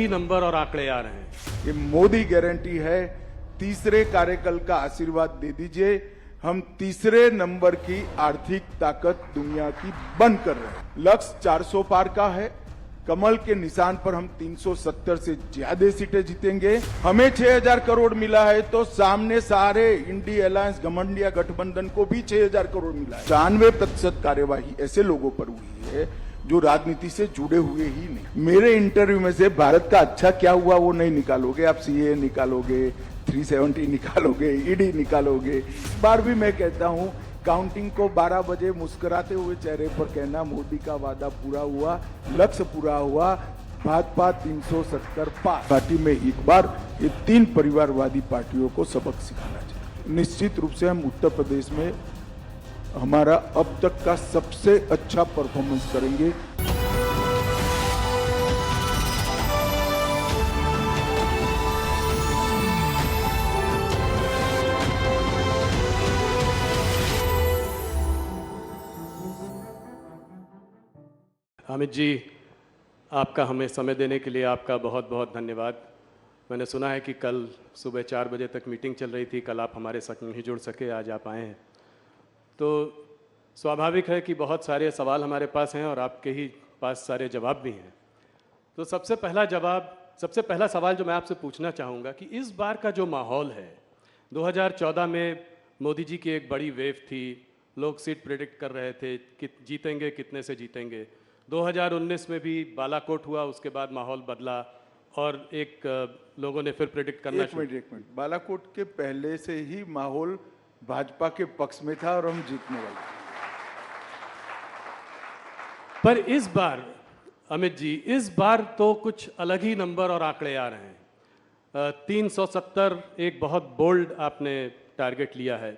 Number और आंकड़े आ रहे हैं। ये मोदी गारंटी है, तीसरे कार्यकाल का आशीर्वाद दे दीजिए। हम तीसरे नंबर की आर्थिक ताकत दुनिया की बन कर रहे हैं। लक्ष्य 400 पार का है। कमल के निशान पर हम 370 से ज्यादा सीटें जीतेंगे। हमें 6000 करोड़ मिला है तो सामने सारे इंडी अलायंस घमंडिया गठबंधन को भी 6000 करोड़ मिला है। 95% कार्यवाही ऐसे लोगों पर हुई है जो राजनीति से जुड़े हुए ही नहीं। मेरे इंटरव्यू में से भारत का अच्छा क्या हुआ वो नहीं निकालोगे आप। सीए निकालोगे, 370 निकालोगे, ईडी निकालोगे। इस बार भी मैं कहता हूं, काउंटिंग को 12 बजे मुस्कुराते हुए चेहरे पर कहना मोदी का वादा पूरा हुआ, लक्ष्य पूरा हुआ, भाजपा 370 पार। पार्टी में एक बार ये 3 परिवारवादी पार्टियों को सबक सिखाना चाहिए। निश्चित रूप से हम उत्तर प्रदेश में हमारा अब तक का सबसे अच्छा परफॉर्मेंस करेंगे। अमित जी, आपका हमें समय देने के लिए आपका बहुत बहुत धन्यवाद। मैंने सुना है कि कल सुबह 4 बजे तक मीटिंग चल रही थी, कल आप हमारे साथ नहीं जुड़ सके, आज आप आए हैं। तो स्वाभाविक है कि बहुत सारे सवाल हमारे पास हैं और आपके ही पास सारे जवाब भी हैं। तो सबसे पहला सवाल जो मैं आपसे पूछना चाहूँगा कि इस बार का जो माहौल है, 2014 में मोदी जी की एक बड़ी वेव थी, लोग सीट प्रेडिक्ट कर रहे थे कि जीतेंगे, कितने से जीतेंगे। 2019 में भी बालाकोट हुआ, उसके बाद माहौल बदला और लोगों ने फिर प्रेडिक्ट करना एक मिनट, बालाकोट के पहले से ही माहौल भाजपा के पक्ष में था और हम जीतने वाले थे। पर इस बार अमित जी, इस बार तो कुछ अलग ही नंबर और आंकड़े आ रहे हैं। 370 एक बहुत बोल्ड आपने टारगेट लिया है,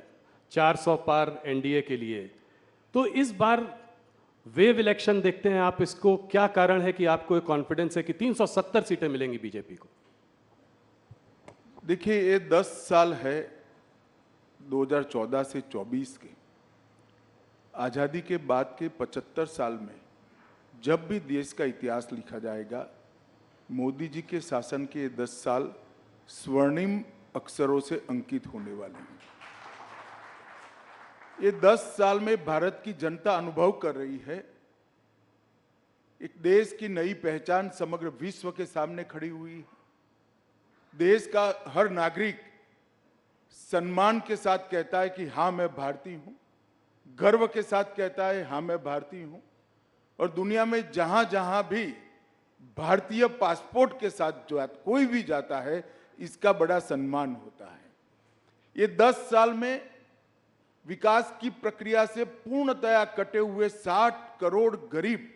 400 पार एनडीए के लिए। तो इस बार वेव इलेक्शन देखते हैं आप, इसको क्या कारण है कि आपको एक कॉन्फिडेंस है कि 370 सीटें मिलेंगी बीजेपी को? देखिए, ये 10 साल है 2014 से 24 के। आजादी के बाद के 75 साल में जब भी देश का इतिहास लिखा जाएगा, मोदी जी के शासन के 10 साल स्वर्णिम अक्षरों से अंकित होने वाले हैं। ये 10 साल में भारत की जनता अनुभव कर रही है, एक देश की नई पहचान समग्र विश्व के सामने खड़ी हुई है। देश का हर नागरिक सम्मान के साथ कहता है कि हाँ मैं भारतीय हूं, गर्व के साथ कहता है हाँ मैं भारतीय हूं। और दुनिया में जहां जहां भी भारतीय पासपोर्ट के साथ जो कोई भी जाता है, इसका बड़ा सम्मान होता है। ये 10 साल में विकास की प्रक्रिया से पूर्णतया कटे हुए 60 करोड़ गरीब,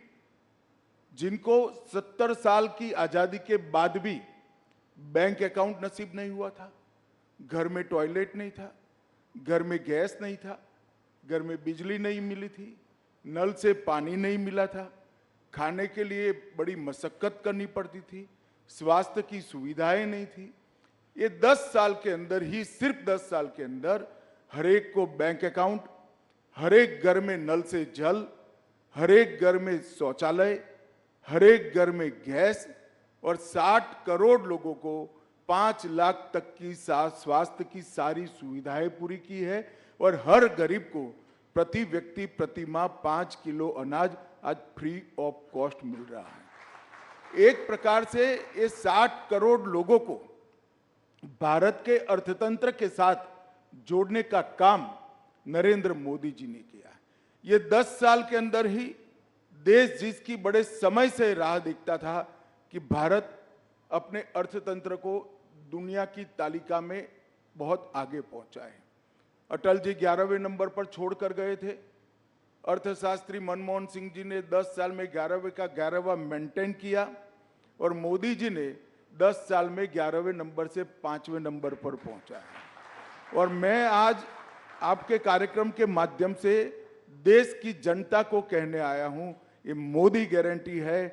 जिनको 70 साल की आजादी के बाद भी बैंक अकाउंट नसीब नहीं हुआ था, घर में टॉयलेट नहीं था, घर में गैस नहीं था, घर में बिजली नहीं मिली थी, नल से पानी नहीं मिला था, खाने के लिए बड़ी मशक्कत करनी पड़ती थी, स्वास्थ्य की सुविधाएं नहीं थी। ये 10 साल के अंदर ही, सिर्फ 10 साल के अंदर हर एक को बैंक अकाउंट, हर एक घर में नल से जल, हर एक घर में शौचालय, हर एक घर में गैस और 60 करोड़ लोगों को 5 लाख तक की स्वास्थ्य की सारी सुविधाएं पूरी की है। और हर गरीब को प्रति व्यक्ति प्रति माह 5 किलो अनाज आज फ्री ऑफ कॉस्ट मिल रहा है। एक प्रकार से ये 60 करोड़ लोगों को भारत के अर्थतंत्र के साथ जोड़ने का काम नरेंद्र मोदी जी ने किया है। ये 10 साल के अंदर ही देश जिसकी बड़े समय से राह देखता था कि भारत अपने अर्थतंत्र को दुनिया की तालिका में बहुत आगे पहुंचा है। अटल जी 11वें नंबर पर छोड़कर गए थे। अर्थशास्त्री मनमोहन सिंह जी ने 10 साल में 11वें का 11वां मेंटेन किया और मोदी जी ने 10 साल में 11वें नंबर से 5वें नंबर पर पहुंचा है। और मैं आज आपके कार्यक्रम के माध्यम से देश की जनता को कहने आया हूं, ये मोदी गारंटी है,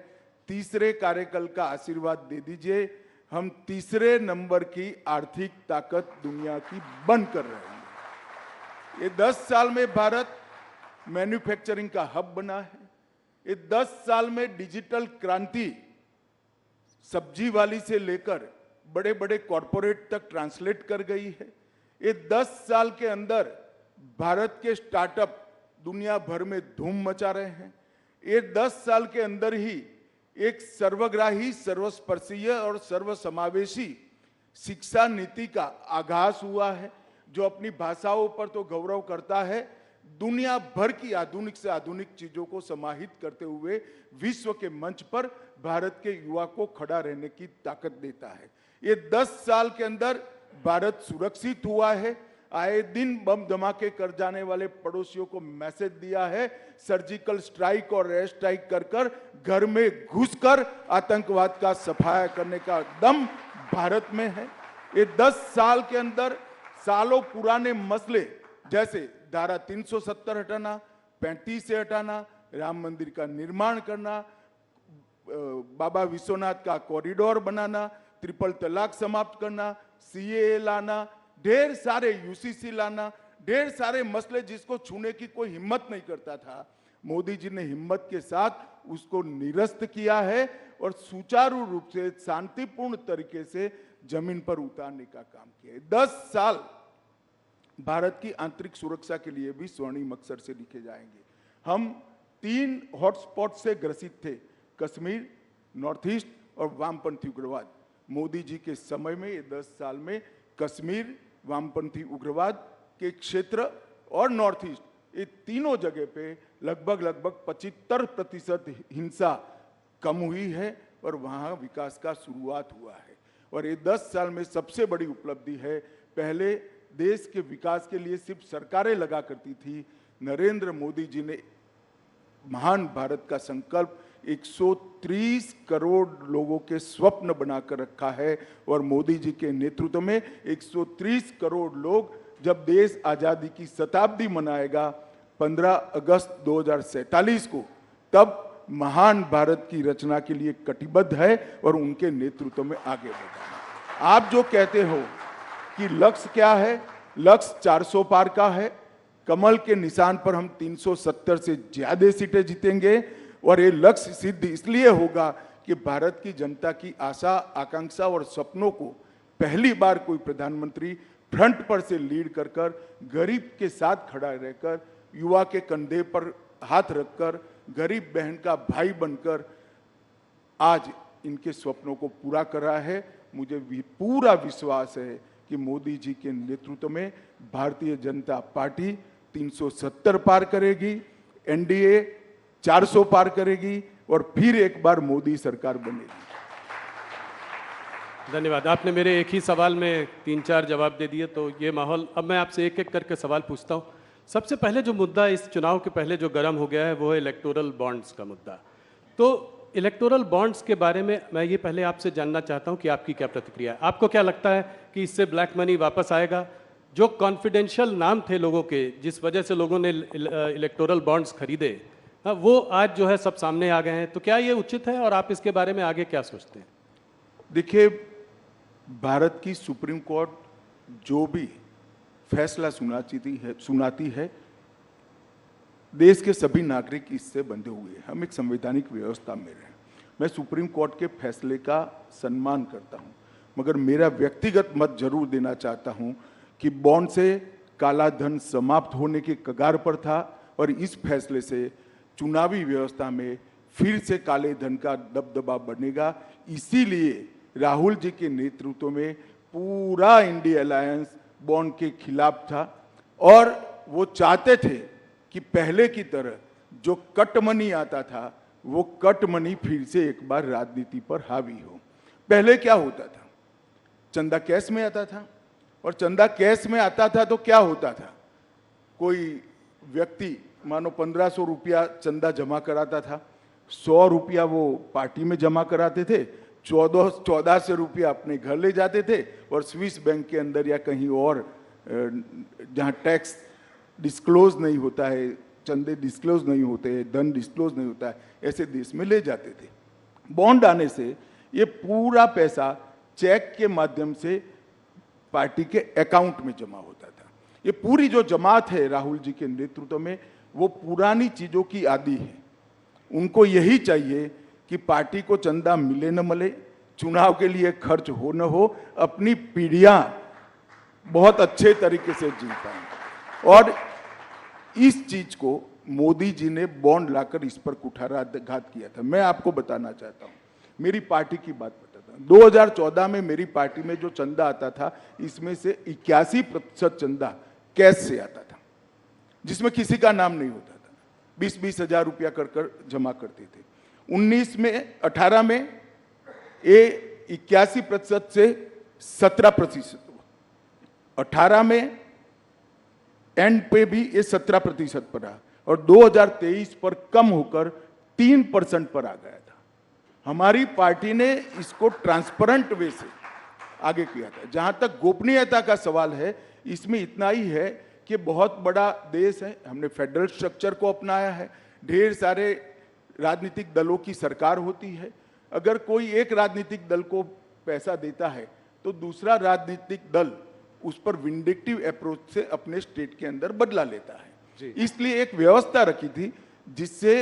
तीसरे कार्यकाल का आशीर्वाद दे दीजिए। हम तीसरे नंबर की आर्थिक ताकत दुनिया की बन कर रहे हैं। ये 10 साल में भारत मैन्युफैक्चरिंग का हब बना है। ये 10 साल में डिजिटल क्रांति सब्जी वाली से लेकर बड़े बड़े कॉरपोरेट तक ट्रांसलेट कर गई है। ये 10 साल के अंदर भारत के स्टार्टअप दुनिया भर में धूम मचा रहे हैं। ये 10 साल के अंदर ही एक सर्वग्राही, सर्वस्पर्शीय और सर्वसमावेशी शिक्षा नीति का आगाज हुआ है, जो अपनी भाषाओं पर तो गौरव करता है, दुनिया भर की आधुनिक से आधुनिक चीजों को समाहित करते हुए विश्व के मंच पर भारत के युवा को खड़ा रहने की ताकत देता है। ये 10 साल के अंदर भारत सुरक्षित हुआ है। आए दिन बम धमाके कर जाने वाले पड़ोसियों को मैसेज दिया है, सर्जिकल स्ट्राइक और एयर स्ट्राइक कर कर घर में घुसकर आतंकवाद का सफाया करने का दम भारत में है। ये 10 साल के अंदर सालों पुराने मसले जैसे धारा 370 हटाना, 35 से हटाना, राम मंदिर का निर्माण करना, बाबा विश्वनाथ का कॉरिडोर बनाना, ट्रिपल तलाक समाप्त करना, सीएए लाना, ढेर सारे यूसीसी लाना, ढेर सारे मसले जिसको छूने की कोई हिम्मत नहीं करता था, मोदी जी ने हिम्मत के साथ उसको निरस्त किया है और सुचारू रूप से शांतिपूर्ण तरीके से जमीन पर उतारने का काम किया है। 10 साल भारत की आंतरिक सुरक्षा के लिए भी स्वर्णिम अक्षर से लिखे जाएंगे। हम 3 हॉटस्पॉट से ग्रसित थे, कश्मीर, नॉर्थ ईस्ट और वामपंथी उग्रवाद। मोदी जी के समय में ये 10 साल में कश्मीर, वामपंथी उग्रवाद के क्षेत्र और नॉर्थ ईस्ट, ये तीनों जगह पे लगभग 75% हिंसा कम हुई है और वहाँ विकास का शुरुआत हुआ है। और ये 10 साल में सबसे बड़ी उपलब्धि है, पहले देश के विकास के लिए सिर्फ सरकारें लगा करती थी, नरेंद्र मोदी जी ने महान भारत का संकल्प 130 करोड़ लोगों के स्वप्न बनाकर रखा है और मोदी जी के नेतृत्व में 130 करोड़ लोग जब देश आजादी की शताब्दी मनाएगा 15 अगस्त 2047 को, तब महान भारत की रचना के लिए कटिबद्ध है और उनके नेतृत्व में आगे बढ़ा। आप जो कहते हो कि लक्ष्य क्या है, लक्ष्य 400 पार का है। कमल के निशान पर हम 370 से ज्यादा सीटें जीतेंगे और ये लक्ष्य सिद्ध इसलिए होगा कि भारत की जनता की आशा, आकांक्षा और सपनों को पहली बार कोई प्रधानमंत्री फ्रंट पर से लीड कर कर, गरीब के साथ खड़ा रहकर, युवा के कंधे पर हाथ रखकर, गरीब बहन का भाई बनकर आज इनके स्वप्नों को पूरा कर रहा है। मुझे भी पूरा विश्वास है कि मोदी जी के नेतृत्व में भारतीय जनता पार्टी 370 पार करेगी, एनडीए 400 पार करेगी और फिर एक बार मोदी सरकार बनेगी। धन्यवाद। आपने मेरे एक ही सवाल में 3-4 जवाब दे दिए, तो ये माहौल, अब मैं आपसे एक एक करके सवाल पूछता हूँ। सबसे पहले जो मुद्दा इस चुनाव के पहले जो गर्म हो गया है वो है इलेक्टोरल बॉन्ड्स का मुद्दा। तो इलेक्टोरल बॉन्ड्स के बारे में मैं ये पहले आपसे जानना चाहता हूँ कि आपकी क्या प्रतिक्रिया है। आपको क्या लगता है कि इससे ब्लैक मनी वापस आएगा? जो कॉन्फिडेंशियल नाम थे लोगों के, जिस वजह से लोगों ने इलेक्टोरल बॉन्ड्स खरीदे, वो आज जो है सब सामने आ गए हैं। तो क्या ये उचित है और आप इसके बारे में आगे क्या सोचते हैं? देखिए, भारत की सुप्रीम कोर्ट जो भी फैसला सुनाती है, देश के सभी नागरिक इससे बंधे हुए हैं। हम एक संवैधानिक व्यवस्था में रहे। मैं सुप्रीम कोर्ट के फैसले का सम्मान करता हूं, मगर मेरा व्यक्तिगत मत जरूर देना चाहता हूं कि बॉन्ड से काला धन समाप्त होने के कगार पर था और इस फैसले से चुनावी व्यवस्था में फिर से काले धन का दबदबा बढ़ेगा। इसीलिए राहुल जी के नेतृत्व में पूरा इंडिया अलायंस बॉन्ड के खिलाफ था और वो चाहते थे कि पहले की तरह जो कट मनी आता था वो कट मनी फिर से एक बार राजनीति पर हावी हो। पहले क्या होता था, चंदा कैश में आता था और चंदा कैश में आता था तो क्या होता था, कोई व्यक्ति मानो 1500 रुपया चंदा जमा कराता था, 100 रुपया वो पार्टी में जमा कराते थे, 1400 रुपया अपने घर ले जाते थे और स्विस बैंक के अंदर या कहीं और जहां टैक्स डिस्क्लोज नहीं होता है, चंदे डिस्क्लोज नहीं होते हैं, धन डिस्क्लोज नहीं होता है, ऐसे देश में ले जाते थे। बॉन्ड आने से ये पूरा पैसा चेक के माध्यम से पार्टी के अकाउंट में जमा होता था। ये पूरी जो जमात है राहुल जी के नेतृत्व में, वो पुरानी चीजों की आदी है। उनको यही चाहिए कि पार्टी को चंदा मिले न मिले, चुनाव के लिए खर्च हो न हो, अपनी पीढ़ियां बहुत अच्छे तरीके से जी पाएं। और इस चीज को मोदी जी ने बॉन्ड लाकर इस पर कुठाराघात किया था। मैं आपको बताना चाहता हूं, मेरी पार्टी की बात बताता हूं। 2014 में मेरी पार्टी में जो चंदा आता था, इसमें से 81% चंदा कैश से आता था, जिसमें किसी का नाम नहीं होता था। 20-20 हजार रुपया कर जमा करते थे। 18 में ये 81% से 17% हुआ। 18 में एंड पे भी ये 17% पर रहा और 2023 पर कम होकर 3% पर आ गया था। हमारी पार्टी ने इसको ट्रांसपेरेंट वे से आगे किया था। जहां तक गोपनीयता का सवाल है, इसमें इतना ही है कि बहुत बड़ा देश है, हमने फेडरल स्ट्रक्चर को अपनाया है, ढेर सारे राजनीतिक दलों की सरकार होती है। अगर कोई एक राजनीतिक दल को पैसा देता है तो दूसरा राजनीतिक दल उस पर विंडिक्टिव अप्रोच से अपने स्टेट के अंदर बदला लेता है। इसलिए एक व्यवस्था रखी थी जिससे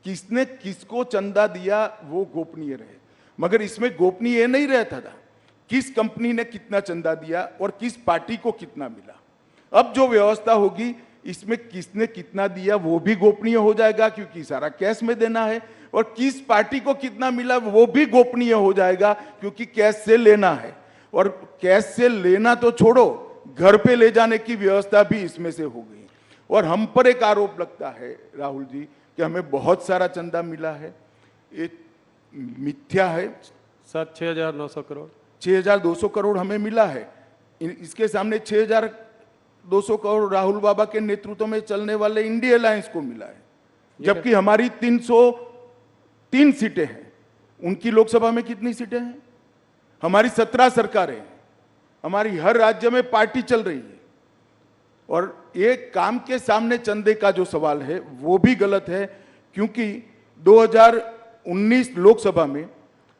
किसने किसको चंदा दिया वो गोपनीय रहे। मगर इसमें गोपनीय नहीं रहता था किस कंपनी ने कितना चंदा दिया और किस पार्टी को कितना मिला। अब जो व्यवस्था होगी, इसमें किसने कितना दिया वो भी गोपनीय हो जाएगा, क्योंकि सारा कैश में देना है, और किस पार्टी को कितना मिला वो भी गोपनीय हो जाएगा, क्योंकि कैश से लेना है। और कैश से लेना तो छोड़ो, घर पे ले जाने की व्यवस्था भी इसमें से हो गई। और हम पर एक आरोप लगता है राहुल जी कि हमें बहुत सारा चंदा मिला है, ये मिथ्या है। 6,900 करोड़ 6,200 करोड़ हमें मिला है। इसके सामने 6,200 करोड़ राहुल बाबा के नेतृत्व में चलने वाले इंडिया अलायंस को मिला है, जबकि हमारी 303 सीटें हैं। उनकी लोकसभा में कितनी सीटें हैं? हमारी 17 सरकारें हैं, हमारी हर राज्य में पार्टी चल रही है। और एक काम के सामने चंदे का जो सवाल है वो भी गलत है, क्योंकि 2019 लोकसभा में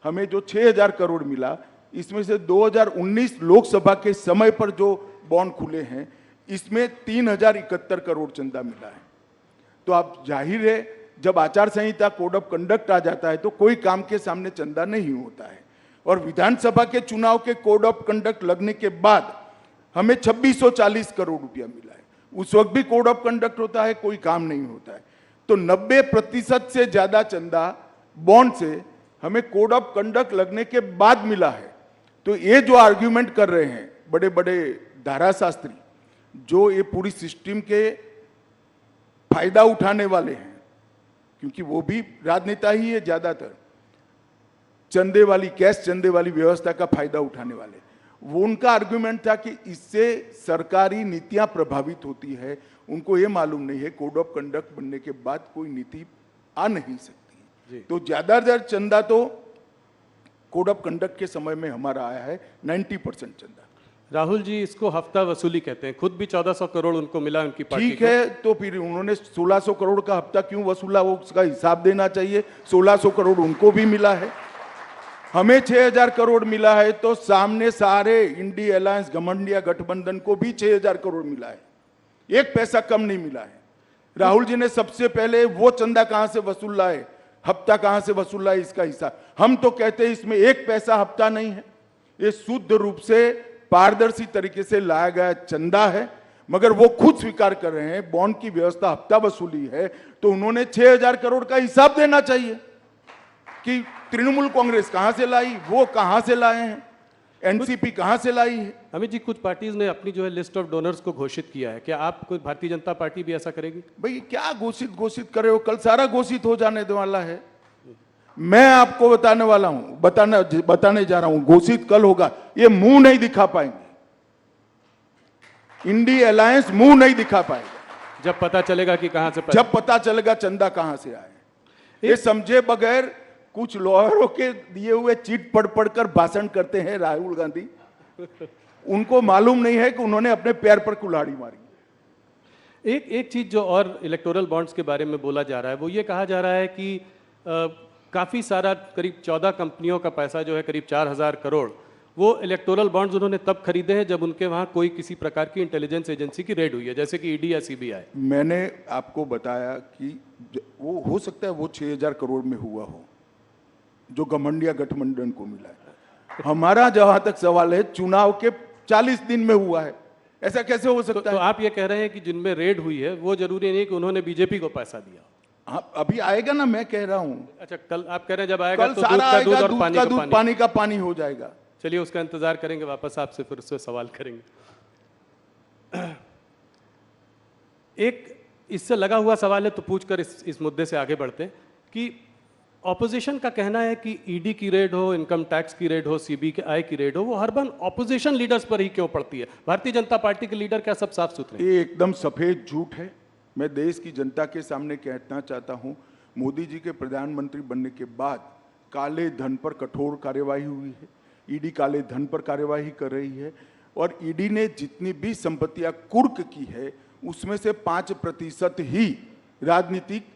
हमें जो 6,000 करोड़ मिला, इसमें से 2019 लोकसभा के समय पर जो बॉन्ड खुले हैं, इसमें 3,071 करोड़ चंदा मिला है। तो आप जाहिर है, जब आचार संहिता कोड ऑफ कंडक्ट आ जाता है तो कोई काम के सामने चंदा नहीं होता है। और विधानसभा के चुनाव के कोड ऑफ कंडक्ट लगने के बाद हमें 2640 करोड़ रुपया मिला है। उस वक्त भी कोड ऑफ कंडक्ट होता है, कोई काम नहीं होता है। तो 90% से ज्यादा चंदा बॉन्ड से हमें कोड ऑफ कंडक्ट लगने के बाद मिला है। तो ये जो आर्ग्यूमेंट कर रहे हैं बड़े बड़े धाराशास्त्री, जो ये पूरी सिस्टम के फायदा उठाने वाले हैं, क्योंकि वो भी राजनेता ही है ज्यादातर, चंदे वाली कैश चंदे वाली व्यवस्था का फायदा उठाने वाले, वो उनका आर्गुमेंट था कि इससे सरकारी नीतियां प्रभावित होती है। उनको ये मालूम नहीं है कोड ऑफ कंडक्ट बनने के बाद कोई नीति आ नहीं सकती। तो ज्यादातर चंदा तो कोड ऑफ कंडक्ट के समय में हमारा आया है, 90% चंदा। राहुल जी, इसको हफ्ता वसूली कहते हैं। खुद भी 1,400 करोड़ उनको मिला उनकी पार्टी को। ठीक है, तो फिर उन्होंने 1,600 करोड़ का हफ्ता क्यों वसूला, वो उसका हिसाब देना चाहिए। 1,600 करोड़ उनको भी मिला है, हमें 6,000 करोड़ मिला है, तो सामने सारे इंडिया अलायंस घमंडिया गठबंधन को भी 6,000 करोड़ मिला है, एक पैसा कम नहीं मिला है। राहुल जी ने सबसे पहले वो चंदा कहां से वसूल लाए, हफ्ता कहां से वसूल लाए, इसका हिसाब। हम तो कहते हैं इसमें एक पैसा हफ्ता नहीं है, ये शुद्ध रूप से पारदर्शी तरीके से लाया गया चंदा है। मगर वो खुद स्वीकार कर रहे हैं बॉन्ड की व्यवस्था हफ्ता वसूली है, तो उन्होंने 6,000 करोड़ का हिसाब देना चाहिए कि तृणमूल कांग्रेस कहां से लाई, वो कहां से लाए हैं, एनसीपी कहां से लाई है। अमित जी, कुछ पार्टीज ने अपनी जो है लिस्ट ऑफ डोनर्स को घोषित किया है, क्या आप कोई भारतीय जनता पार्टी भी ऐसा करेगी? भाई क्या घोषित कर रहे हो, कल सारा घोषित हो जाने वाला है। मैं आपको बताने वाला हूं, बताने जा रहा हूं, घोषित कल होगा। ये मुंह नहीं दिखा पाएंगे, इंडिया अलायंस मुंह नहीं दिखा पाएगा। जब पता चलेगा कि कहां से जब पता चलेगा चंदा कहां से आए। ये समझे बगैर कुछ लॉयरों के दिए हुए चीट पढ़कर भाषण करते हैं राहुल गांधी। उनको मालूम नहीं है कि उन्होंने अपने पैर पर कुल्हाड़ी मारी। एक चीज जो और इलेक्टोरल बॉन्ड्स के बारे में बोला जा रहा है, वो ये कहा जा रहा है कि काफी सारा करीब 14 कंपनियों का पैसा जो है करीब 4,000 करोड़, वो इलेक्टोरल बॉन्ड्स उन्होंने तब खरीदे हैं जब उनके वहां कोई किसी प्रकार की इंटेलिजेंस एजेंसी की रेड हुई है, जैसे कि ईडी या सीबीआई। मैंने आपको बताया कि वो हो सकता है वो 6,000 करोड़ में हुआ हो, जो घमंडिया गठबंधन को मिला है। हमारा जहां तक सवाल है, चुनाव के 40 दिन में हुआ है, ऐसा कैसे हो सकता तो है? आप ये कह रहे हैं कि जिनमें रेड हुई है वो जरूरी नहीं कि उन्होंने बीजेपी को पैसा दिया। हाँ, अभी आएगा ना, मैं कह रहा हूं। अच्छा, कल आप कह रहे हैं जब आएगा कल तो सारा दूध का दूध आएगा, और दूध पानी का का दूध, पानी। पानी का पानी हो जाएगा। चलिए, उसका इंतजार करेंगे, वापस आपसे फिर उससे सवाल करेंगे। एक इससे लगा हुआ सवाल है, तो पूछकर इस मुद्दे से आगे बढ़ते हैं कि ऑपोजिशन का कहना है कि ईडी की रेड हो, इनकम टैक्स की रेड हो, सीबीआई की रेड हो, वो हर बार ऑपोजिशन लीडर्स पर ही क्यों पड़ती है? भारतीय जनता पार्टी के लीडर क्या सब साफ सुथरे हैं? ये एकदम सफेद झूठ है। मैं देश की जनता के सामने कहना चाहता हूं, मोदी जी के प्रधानमंत्री बनने के बाद काले धन पर कठोर कार्यवाही हुई है। ईडी काले धन पर कार्यवाही कर रही है और ईडी ने जितनी भी संपत्तियां कुर्क की है उसमें से 5% ही राजनीतिक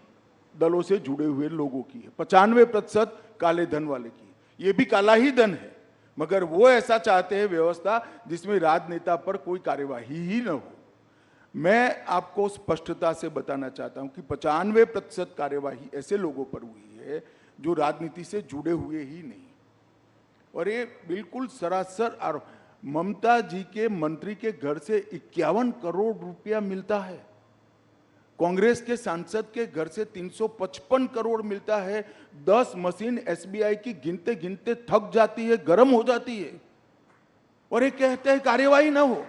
दलों से जुड़े हुए लोगों की है। 95% काले धन वाले की है। ये भी काला ही धन है, मगर वो ऐसा चाहते हैं व्यवस्था जिसमें राजनेता पर कोई कार्यवाही ही न हो। मैं आपको स्पष्टता से बताना चाहता हूं कि 95% कार्यवाही ऐसे लोगों पर हुई है जो राजनीति से जुड़े हुए ही नहीं, और ये बिल्कुल सरासर आरोप। ममता जी के मंत्री के घर से 51 करोड़ रुपया मिलता है। कांग्रेस के सांसद के घर से 355 करोड़ मिलता है। 10 मशीन एसबीआई की गिनते गिनते थक जाती है, गर्म हो जाती है, और ये कहते हैं कार्यवाही ना हो।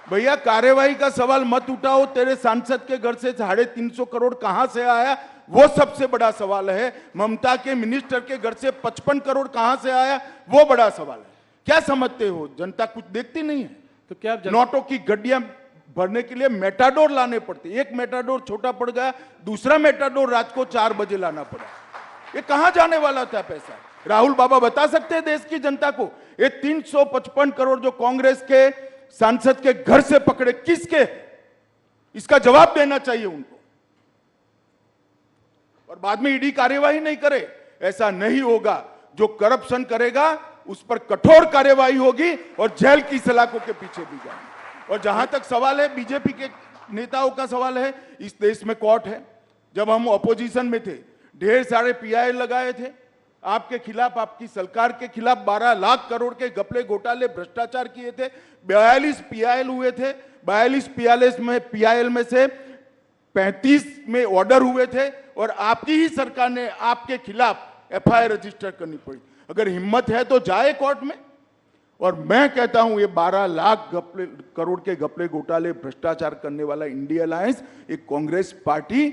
भैया, कार्यवाही का सवाल मत उठाओ। तेरे सांसद के घर से 350 करोड़ कहां से आया, वो सबसे बड़ा सवाल है। ममता के मिनिस्टर के घर से 55 करोड़ कहां से आया, वो बड़ा सवाल है। क्या समझते हो, जनता कुछ देखती नहीं है? तो क्या नोटों की गड्डियां भरने के लिए मेटाडोर लाने पड़ते, एक मेटाडोर छोटा पड़ गया, दूसरा मेटाडोर रात को 4 बजे लाना पड़ा। ये कहां जाने वाला था पैसा? राहुल बाबा बता सकते हैं देश की जनता को? ये 355 करोड़ जो कांग्रेस के सांसद के घर से पकड़े, किसके? इसका जवाब देना चाहिए उनको। और बाद में ईडी कार्यवाही नहीं करे, ऐसा नहीं होगा। जो करप्शन करेगा उस पर कठोर कार्यवाही होगी और जेल की सलाखों के पीछे भी जाएंगे। और जहां तक सवाल है बीजेपी के नेताओं का सवाल है, इस देश में कोर्ट है। जब हम ऑपोजिशन में थे, ढेर सारे पीआई लगाए थे आपके खिलाफ, आपकी सरकार के खिलाफ। 12 लाख करोड़ के घपले, घोटाले, भ्रष्टाचार किए थे। 42 पीआईएल हुए थे। 42 पीआईएल में से 35 में ऑर्डर हुए थे, और आपकी ही सरकार ने आपके खिलाफ एफआईआर रजिस्टर करनी पड़ी। अगर हिम्मत है तो जाए कोर्ट में। और मैं कहता हूं, ये 12 लाख करोड़ के घपले, घोटाले, भ्रष्टाचार करने वाला इंडिया अलायंस, एक कांग्रेस पार्टी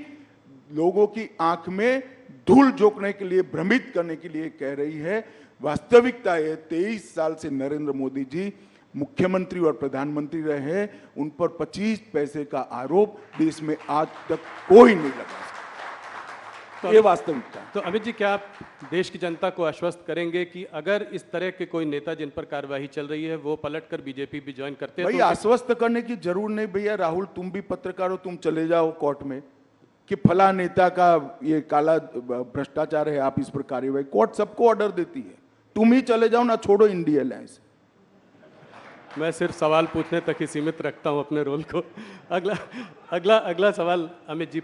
लोगों की आंख में धूल झोंकने के लिए, भ्रमित करने के लिए कह रही है। वास्तविकता है 23 साल से नरेंद्र मोदी जी मुख्यमंत्री और प्रधानमंत्री रहे हैं, उन पर 25 पैसे का आरोप देश में आज तक कोई नहीं लगा सकता। ये वास्तविकता। तो अमित जी, क्या आप देश की जनता को आश्वस्त करेंगे कि अगर इस तरह के कोई नेता जिन पर कार्यवाही चल रही है वो पलटकर बीजेपी भी ज्वाइन करते हैं? भाई, आश्वस्त करने की जरूर नहीं भैया। राहुल, तुम भी पत्रकार हो, तुम चले जाओ कोर्ट में कि फला नेता का ये काला भ्रष्टाचार है, आप इस पर कार्यवाही। कोर्ट सबको ऑर्डर देती है, तुम ही चले जाओ ना, छोड़ो इंडिया अलायंस। मैं सिर्फ सवाल पूछने तक ही सीमित रखता हूं अपने रोल को। अगला सवाल अमित जी,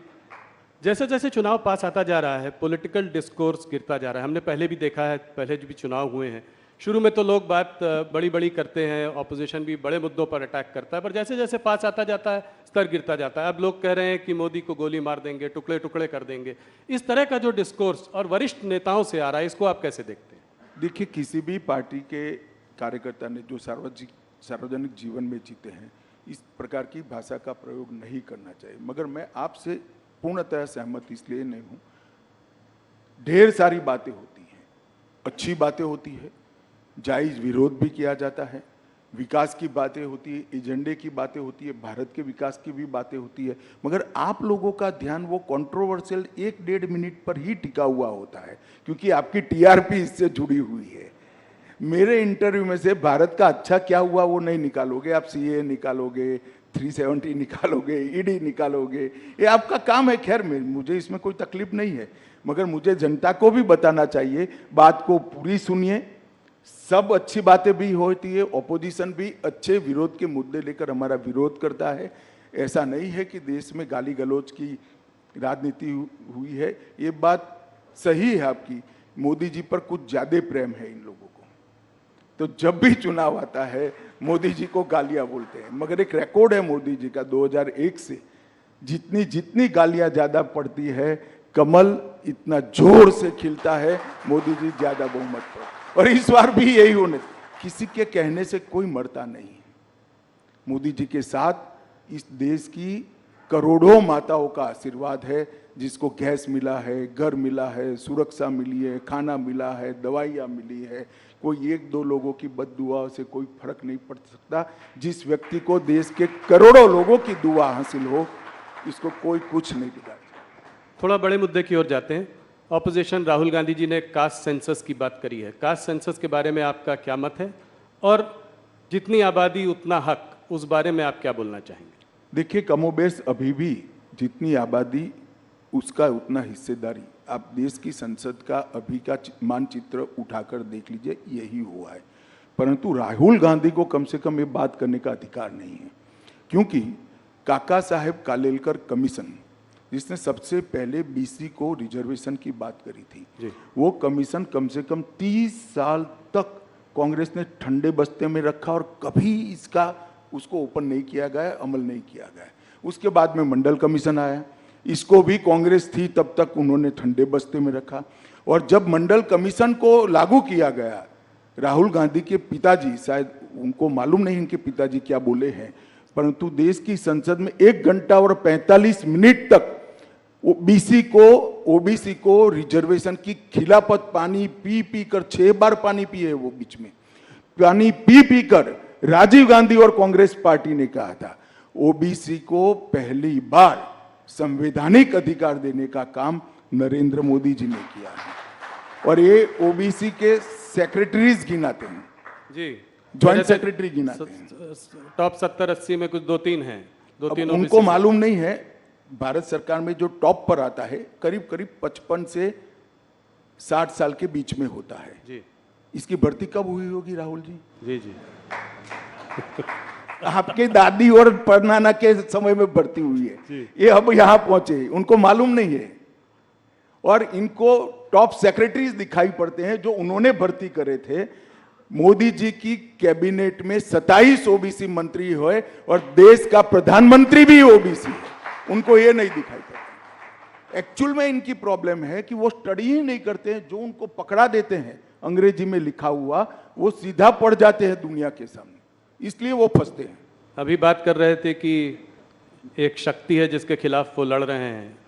जैसे जैसे चुनाव पास आता जा रहा है, पॉलिटिकल डिस्कोर्स गिरता जा रहा है। हमने पहले भी देखा है, पहले जो भी चुनाव हुए हैं, शुरू में तो लोग बात बड़ी बड़ी करते हैं, ऑपोजिशन भी बड़े मुद्दों पर अटैक करता है, पर जैसे जैसे पास आता जाता है स्तर गिरता जाता है। अब लोग कह रहे हैं कि मोदी को गोली मार देंगे, टुकड़े टुकड़े कर देंगे। इस तरह का जो डिस्कोर्स और वरिष्ठ नेताओं से आ रहा है, इसको आप कैसे देखते हैं? देखिए, किसी भी पार्टी के कार्यकर्ता ने जो सार्वजनिक जीवन में जीते हैं, इस प्रकार की भाषा का प्रयोग नहीं करना चाहिए। मगर मैं आपसे पूर्णतः सहमत इसलिए नहीं हूं। ढेर सारी बातें होती हैं, अच्छी बातें होती है, जायज विरोध भी किया जाता है, विकास की बातें होती है, एजेंडे की बातें होती है, भारत के विकास की भी बातें होती है। मगर आप लोगों का ध्यान वो कंट्रोवर्शियल 1-1.5 मिनट पर ही टिका हुआ होता है, क्योंकि आपकी टीआरपी इससे जुड़ी हुई है। मेरे इंटरव्यू में से भारत का अच्छा क्या हुआ वो नहीं निकालोगे आप। सीए निकालोगे, 370 निकालोगे, ईडी निकालोगे, ये आपका काम है। खैर, मुझे इसमें कोई तकलीफ नहीं है, मगर मुझे जनता को भी बताना चाहिए। बात को पूरी सुनिए। सब अच्छी बातें भी होती है, ऑपोजिशन भी अच्छे विरोध के मुद्दे लेकर हमारा विरोध करता है। ऐसा नहीं है कि देश में गाली गलौज की राजनीति हुई है, ये बात सही है आपकी। मोदी जी पर कुछ ज्यादा प्रेम है इन लोगों को। तो जब भी चुनाव आता है मोदी जी को गालियां बोलते हैं, मगर एक रिकॉर्ड है मोदी जी का 2001 से, जितनी जितनी गालियां ज्यादा पड़ती है कमल इतना जोर से खिलता है, मोदी जी ज्यादा बहुमत पर। और इस बार भी यही होने, किसी के कहने से कोई मरता नहीं है। मोदी जी के साथ इस देश की करोड़ों माताओं का आशीर्वाद है, जिसको गैस मिला है, घर मिला है, सुरक्षा मिली है, खाना मिला है, दवाइयाँ मिली है। कोई एक दो लोगों की बद्दुआ से कोई फर्क नहीं पड़ सकता। जिस व्यक्ति को देश के करोड़ों लोगों की दुआ हासिल हो, इसको कोई कुछ नहीं बिगाड़ सकता। थोड़ा बड़े मुद्दे की ओर जाते हैं। ऑपोजिशन राहुल गांधी जी ने कास्ट सेंसस की बात करी है। कास्ट सेंसस के बारे में आपका क्या मत है, और जितनी आबादी उतना हक, उस बारे में आप क्या बोलना चाहेंगे? देखिए, कमोबेश अभी भी जितनी आबादी उसका उतना हिस्सेदारी। आप देश की संसद का अभी का मानचित्र उठाकर देख लीजिए, यही हुआ है। परंतु राहुल गांधी को कम से कम ये बात करने का अधिकार नहीं है, क्योंकि काका साहेब कालेलकर कमीशन, जिसने सबसे पहले बीसी को रिजर्वेशन की बात करी थी जी। वो कमीशन कम से कम 30 साल तक कांग्रेस ने ठंडे बस्ते में रखा और कभी उसको ओपन नहीं किया गया, अमल नहीं किया गया। उसके बाद में मंडल कमीशन आया, इसको भी कांग्रेस थी तब तक उन्होंने ठंडे बस्ते में रखा। और जब मंडल कमीशन को लागू किया गया, राहुल गांधी के पिताजी, शायद उनको मालूम नहीं इनके पिताजी क्या बोले हैं, परंतु देश की संसद में 1 घंटा और 45 मिनट तक ओबीसी को रिजर्वेशन की खिलाफत, पानी पी पी कर 6 बार पानी पिए वो, बीच में पानी पी पी कर राजीव गांधी और कांग्रेस पार्टी ने कहा था ओबीसी को पहली बार संवैधानिक अधिकार देने का काम नरेंद्र मोदी जी ने किया है। और ये ओबीसी के सेक्रेटरीज गिनाते हैं जी, ज्वाइंट सेक्रेटरी गिनाते हैं। टॉप 70-80 में कुछ 2-3 हैं, 2-3 उनको मालूम नहीं है। भारत सरकार में जो टॉप पर आता है करीब करीब 55 से 60 साल के बीच में होता है जी। इसकी भर्ती कब हुई होगी राहुल जी? जी जी आपके दादी और परनाना के समय में भर्ती हुई है, ये अब यहां पहुंचे, उनको मालूम नहीं है। और इनको टॉप सेक्रेटरीज दिखाई पड़ते हैं जो उन्होंने भर्ती करे थे। मोदी जी की कैबिनेट में 27 ओबीसी मंत्री हुए और देश का प्रधानमंत्री भी ओबीसी है, उनको ये नहीं दिखाई पड़ता। एक्चुअल में इनकी प्रॉब्लम है कि वो स्टडी ही नहीं करते हैं। जो उनको पकड़ा देते हैं अंग्रेजी में लिखा हुआ, वो सीधा पढ़ जाते हैं दुनिया के सामने, इसलिए वो फंसते हैं। अभी बात कर रहे थे कि एक शक्ति है जिसके खिलाफ वो लड़ रहे हैं,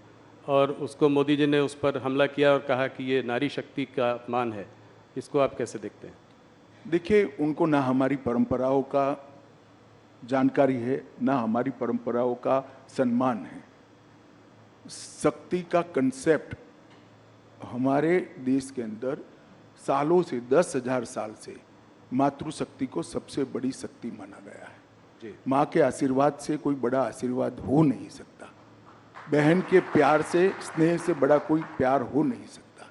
और उसको मोदी जी ने उस पर हमला किया और कहा कि ये नारी शक्ति का अपमान है। इसको आप कैसे देखते हैं? देखिए, उनको ना हमारी परंपराओं का जानकारी है, ना हमारी परंपराओं का सम्मान है। शक्ति का कंसेप्ट हमारे देश के अंदर सालों से, 10,000 साल से मातृशक्ति को सबसे बड़ी शक्ति माना गया है जी। माँ के आशीर्वाद से कोई बड़ा आशीर्वाद हो नहीं सकता, बहन के प्यार से, स्नेह से बड़ा कोई प्यार हो नहीं सकता।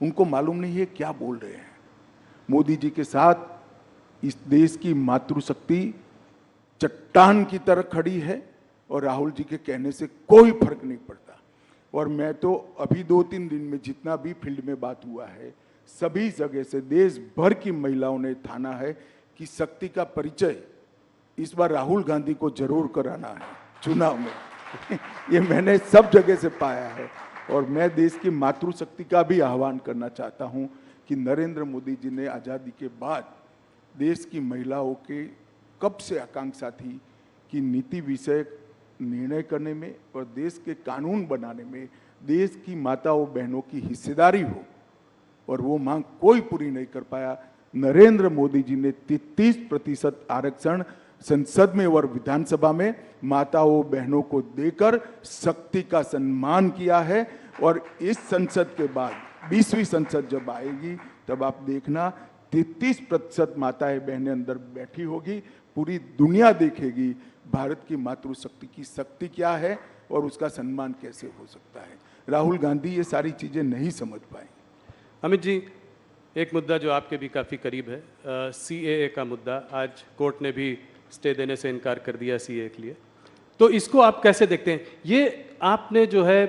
उनको मालूम नहीं है क्या बोल रहे हैं। मोदी जी के साथ इस देश की मातृशक्ति चट्टान की तरह खड़ी है और राहुल जी के कहने से कोई फर्क नहीं पड़ता। और मैं तो अभी 2-3 दिन में जितना भी फील्ड में बात हुआ है, सभी जगह से देश भर की महिलाओं ने ठाना है कि शक्ति का परिचय इस बार राहुल गांधी को जरूर कराना है चुनाव में। ये मैंने सब जगह से पाया है। और मैं देश की मातृशक्ति का भी आह्वान करना चाहता हूं कि नरेंद्र मोदी जी ने आज़ादी के बाद देश की महिलाओं के कब से आकांक्षा थी कि नीति विषयक निर्णय करने में और देश के कानून बनाने में देश की माताओं बहनों की हिस्सेदारी हो, और वो मांग कोई पूरी नहीं कर पाया। नरेंद्र मोदी जी ने 33% आरक्षण संसद में और विधानसभा में माताओं बहनों को देकर शक्ति का सम्मान किया है। और इस संसद के बाद 20वीं संसद जब आएगी तब आप देखना 33% माताएं बहनें अंदर बैठी होगी। पूरी दुनिया देखेगी भारत की मातृशक्ति की शक्ति क्या है और उसका सम्मान कैसे हो सकता है। राहुल गांधी ये सारी चीजें नहीं समझ पाए। अमित जी, एक मुद्दा जो आपके भी काफ़ी करीब है, CAA का मुद्दा। आज कोर्ट ने भी स्टे देने से इनकार कर दिया CAA के लिए, तो इसको आप कैसे देखते हैं? ये आपने जो है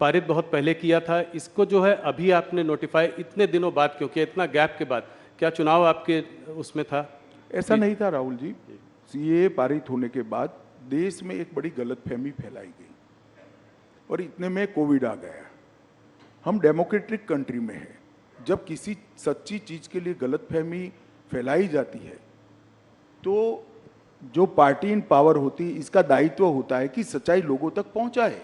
पारित बहुत पहले किया था, इसको जो है अभी आपने नोटिफाई इतने दिनों बाद क्यों किया, इतना गैप के बाद? क्या चुनाव आपके उसमें था? ऐसा नहीं था राहुल जी। सीए पारित होने के बाद देश में एक बड़ी गलतफहमी फैलाई गई और इतने में कोविड आ गया। हम डेमोक्रेटिक कंट्री में हैं, जब किसी सच्ची चीज के लिए गलतफहमी फैलाई जाती है तो जो पार्टी इन पावर होती है इसका दायित्व होता है कि सच्चाई लोगों तक पहुंचाए।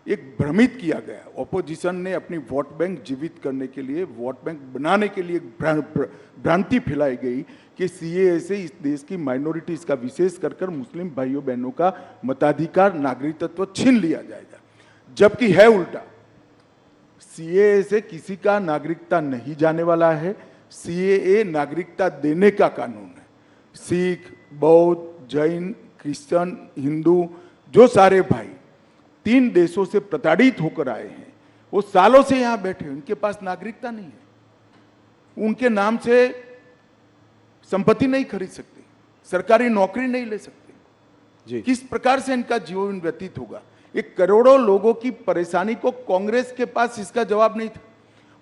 एक भ्रमित किया गया, ऑपोजिशन ने अपनी वोट बैंक जीवित करने के लिए, वोट बैंक बनाने के लिए भ्रांति फैलाई गई कि सीएए से इस देश की माइनॉरिटीज का, विशेष कर मुस्लिम भाइयों बहनों का मताधिकार, नागरिकत्व छीन लिया जाएगा, जबकि है उल्टा। सीएए से किसी का नागरिकता नहीं जाने वाला है। सीएए नागरिकता देने का कानून है। सिख, बौद्ध, जैन, क्रिश्चियन, हिंदू, जो सारे भाई 3 देशों से प्रताड़ित होकर आए हैं, वो सालों से यहां बैठे हैं, उनके पास नागरिकता नहीं है, उनके नाम से संपत्ति नहीं खरीद सकते, सरकारी नौकरी नहीं ले सकते जी। किस प्रकार से इनका जीवन व्यतीत होगा? एक करोड़ों लोगों की परेशानी को कांग्रेस के पास इसका जवाब नहीं था।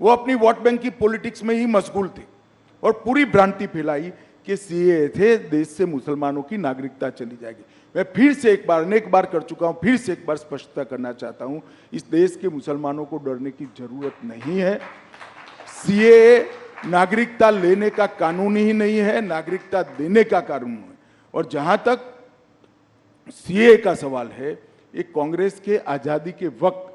वो अपनी वोट बैंक की पॉलिटिक्स में ही मशगूल थे और पूरी भ्रांति फैलाई कि सीएए थे देश से मुसलमानों की नागरिकता चली जाएगी। मैं फिर से एक बार, अनेक बार कर चुका हूं, फिर से एक बार स्पष्टता करना चाहता हूं, इस देश के मुसलमानों को डरने की जरूरत नहीं है। सीएए नागरिकता लेने का कानून ही नहीं है, नागरिकता देने का कानून है। और जहां तक सीएए का सवाल है, एक कांग्रेस के आजादी के वक्त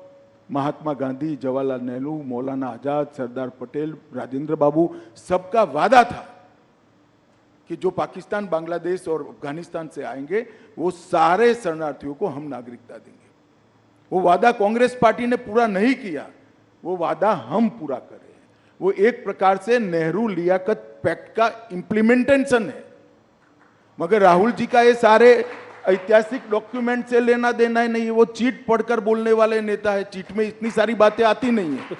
महात्मा गांधी, जवाहरलाल नेहरू, मौलाना आजाद, सरदार पटेल, राजेंद्र बाबू, सबका वादा था कि जो पाकिस्तान, बांग्लादेश और अफगानिस्तान से आएंगे वो सारे शरणार्थियों को हम नागरिकता देंगे। वो वादा कांग्रेस पार्टी ने पूरा नहीं किया, वो वादा हम पूरा कर रहे हैं। वो एक प्रकार से नेहरू लियाकत पैक्ट का इंप्लीमेंटेशन है। मगर राहुल जी का ये सारे ऐतिहासिक डॉक्यूमेंट से लेना देना ही नहीं है। वो चीट पढ़कर बोलने वाले नेता है, चीट में इतनी सारी बातें आती नहीं है।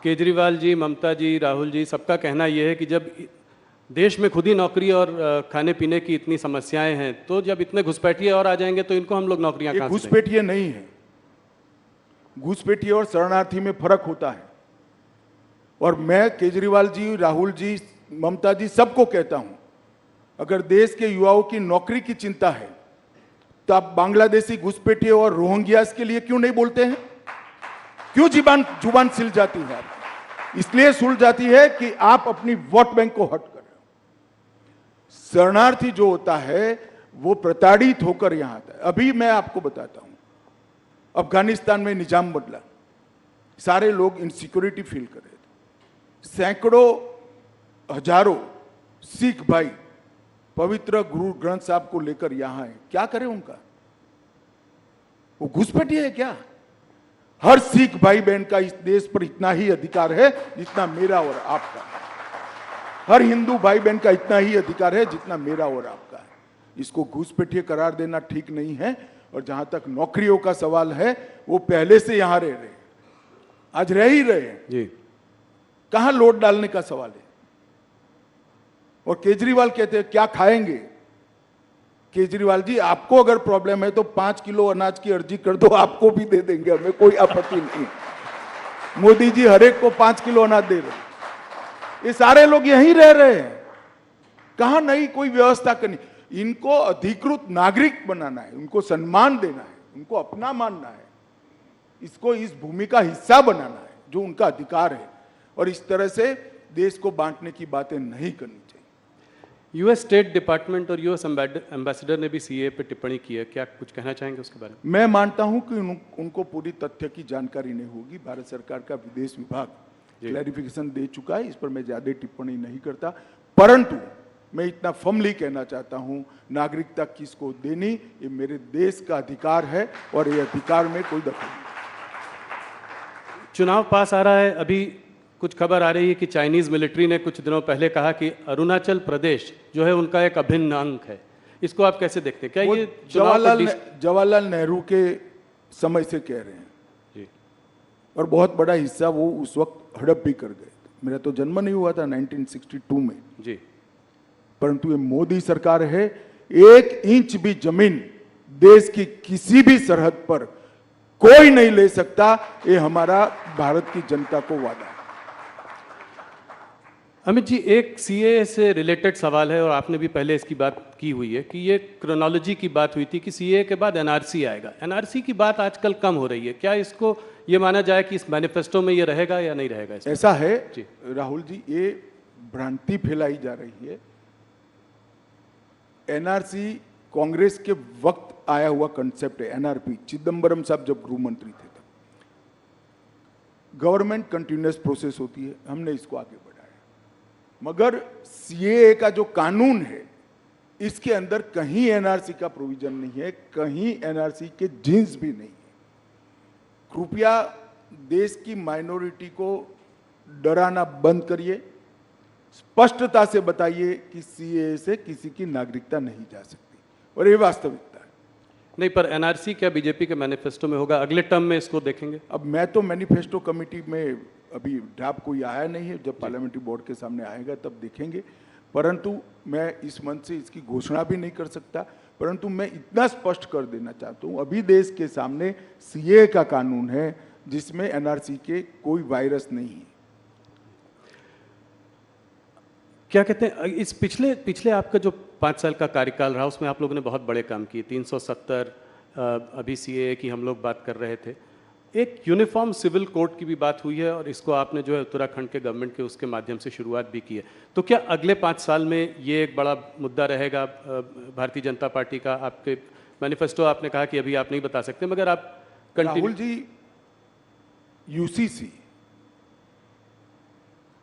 केजरीवाल जी, ममता जी, राहुल जी, सबका कहना यह है कि जब देश में खुद ही नौकरी और खाने पीने की इतनी समस्याएं हैं, तो जब इतने घुसपैठिए और आ जाएंगे तो इनको हम लोग नौकरियां कहां से देंगे? घुसपैठिए नहीं है। घुसपैठिए और शरणार्थी में फर्क होता है। और मैं केजरीवाल जी, राहुल जी, ममता जी सबको कहता हूं, अगर देश के युवाओं की नौकरी की चिंता है तो आप बांग्लादेशी घुसपैठिए और रोहिंग्यास के लिए क्यों नहीं बोलते हैं? क्यों जुबान सिल जाती है आपकी? इसलिए सुल जाती है कि आप अपनी वोट बैंक को हट कर रहे हो। शरणार्थी जो होता है वो प्रताड़ित होकर यहां आता है। अभी मैं आपको बताता हूं, अफगानिस्तान में निजाम बदला, सारे लोग इनसिक्योरिटी फील कर रहे थे। सैकड़ों हजारों सिख भाई पवित्र गुरु ग्रंथ साहब को लेकर यहां है। क्या करें उनका? वो घुसपैठिए है क्या? हर सिख भाई बहन का इस देश पर इतना ही अधिकार है जितना मेरा और आपका। हर हिंदू भाई बहन का इतना ही अधिकार है जितना मेरा और आपका है। इसको घुसपैठिए करार देना ठीक नहीं है। और जहां तक नौकरियों का सवाल है, वो पहले से यहां रह रहे, आज रह ही रहे हैं जी। कहां लोड डालने का सवाल है? और केजरीवाल कहते हैं क्या खाएंगे? केजरीवाल जी, आपको अगर प्रॉब्लम है तो 5 किलो अनाज की अर्जी कर दो, आपको भी दे देंगे, हमें कोई आपत्ति नहीं। मोदी जी हर एक को 5 किलो अनाज दे रहे। ये सारे लोग यहीं रह रहे हैं, कहां नहीं कोई व्यवस्था करनी। इनको अधिकृत नागरिक बनाना है, उनको सम्मान देना है, उनको अपना मानना है, इसको इस भूमि का हिस्सा बनाना है जो उनका अधिकार है। और इस तरह से देश को बांटने की बातें नहीं करनी चाहिए। यूएस स्टेट डिपार्टमेंट और यूएस एम्बेसडर ने भी सीए पे टिप्पणी की है, क्या कुछ कहना चाहेंगे उसके बारे में? मैं मानता हूं कि उनको पूरी तथ्य की जानकारी नहीं होगी। भारत सरकार का विदेश विभाग क्लैरिफिकेशन दे चुका है, इस पर मैं ज्यादा टिप्पणी नहीं करता। परंतु मैं इतना फर्मली कहना चाहता हूं, नागरिकता किसको देनी ये मेरे देश का अधिकार है और ये अधिकार में कोई दखल नहीं। चुनाव पास आ रहा है, अभी कुछ खबर आ रही है कि चाइनीज मिलिट्री ने कुछ दिनों पहले कहा कि अरुणाचल प्रदेश जो है उनका एक अभिन्न अंग है। इसको आप कैसे देखते हैं? क्या ये जवाहरलाल नेहरू के समय से कह रहे हैं जी। और बहुत बड़ा हिस्सा वो उस वक्त हड़प भी कर गए। मेरा तो जन्म नहीं हुआ था 1962 में जी। परंतु ये मोदी सरकार है, 1 इंच भी जमीन देश की किसी भी सरहद पर कोई नहीं ले सकता। ये हमारा भारत की जनता को वादा है। अमित जी, एक सीए से रिलेटेड सवाल है और आपने भी पहले इसकी बात की हुई है कि ये क्रोनोलॉजी की बात हुई थी कि सीए के बाद एनआरसी आएगा। एनआरसी की बात आजकल कम हो रही है, क्या इसको ये माना जाए कि इस मैनिफेस्टो में ये रहेगा या नहीं रहेगा? ऐसा है जी। राहुल जी, ये भ्रांति फैलाई जा रही है। एनआरसी कांग्रेस के वक्त आया हुआ कंसेप्ट है। एनआरपी चिदम्बरम साहब जब गृह मंत्री थे तब। गवर्नमेंट कंटिन्यूअस प्रोसेस होती है, हमने इसको आगे बढ़ाया। मगर सीएए का जो कानून है, इसके अंदर कहीं एनआरसी का प्रोविजन नहीं है, कहीं एनआरसी के जिन्स भी नहीं है। कृपया देश की माइनॉरिटी को डराना बंद करिए। स्पष्टता से बताइए कि सीएए से किसी की नागरिकता नहीं जा सकती, और ये वास्तविकता है। नहीं, पर एनआरसी क्या बीजेपी के मैनिफेस्टो में होगा? अगले टर्म में इसको देखेंगे? अब मैं तो मैनिफेस्टो कमेटी में अभी ड्राफ्ट कोई आया नहीं है, जब पार्लियामेंट्री बोर्ड के सामने आएगा तब देखेंगे। परंतु मैं इस मंच से इसकी घोषणा भी नहीं कर सकता, परंतु मैं इतना स्पष्ट कर देना चाहता हूं, अभी देश के सामने सीए का कानून है जिसमें एनआरसी के कोई वायरस नहीं है। क्या कहते हैं, इस पिछले आपका जो 5 साल का कार्यकाल रहा उसमें आप लोगों ने बहुत बड़े काम किए। 370 अभी सीएए की हम लोग बात कर रहे थे। एक यूनिफॉर्म सिविल कोड की भी बात हुई है और इसको आपने जो है उत्तराखंड के गवर्नमेंट के उसके माध्यम से शुरुआत भी की है। तो क्या अगले 5 साल में ये एक बड़ा मुद्दा रहेगा भारतीय जनता पार्टी का? आपके मैनिफेस्टो आपने कहा कि अभी आप नहीं बता सकते, मगर आप राहुल जी, यूसीसी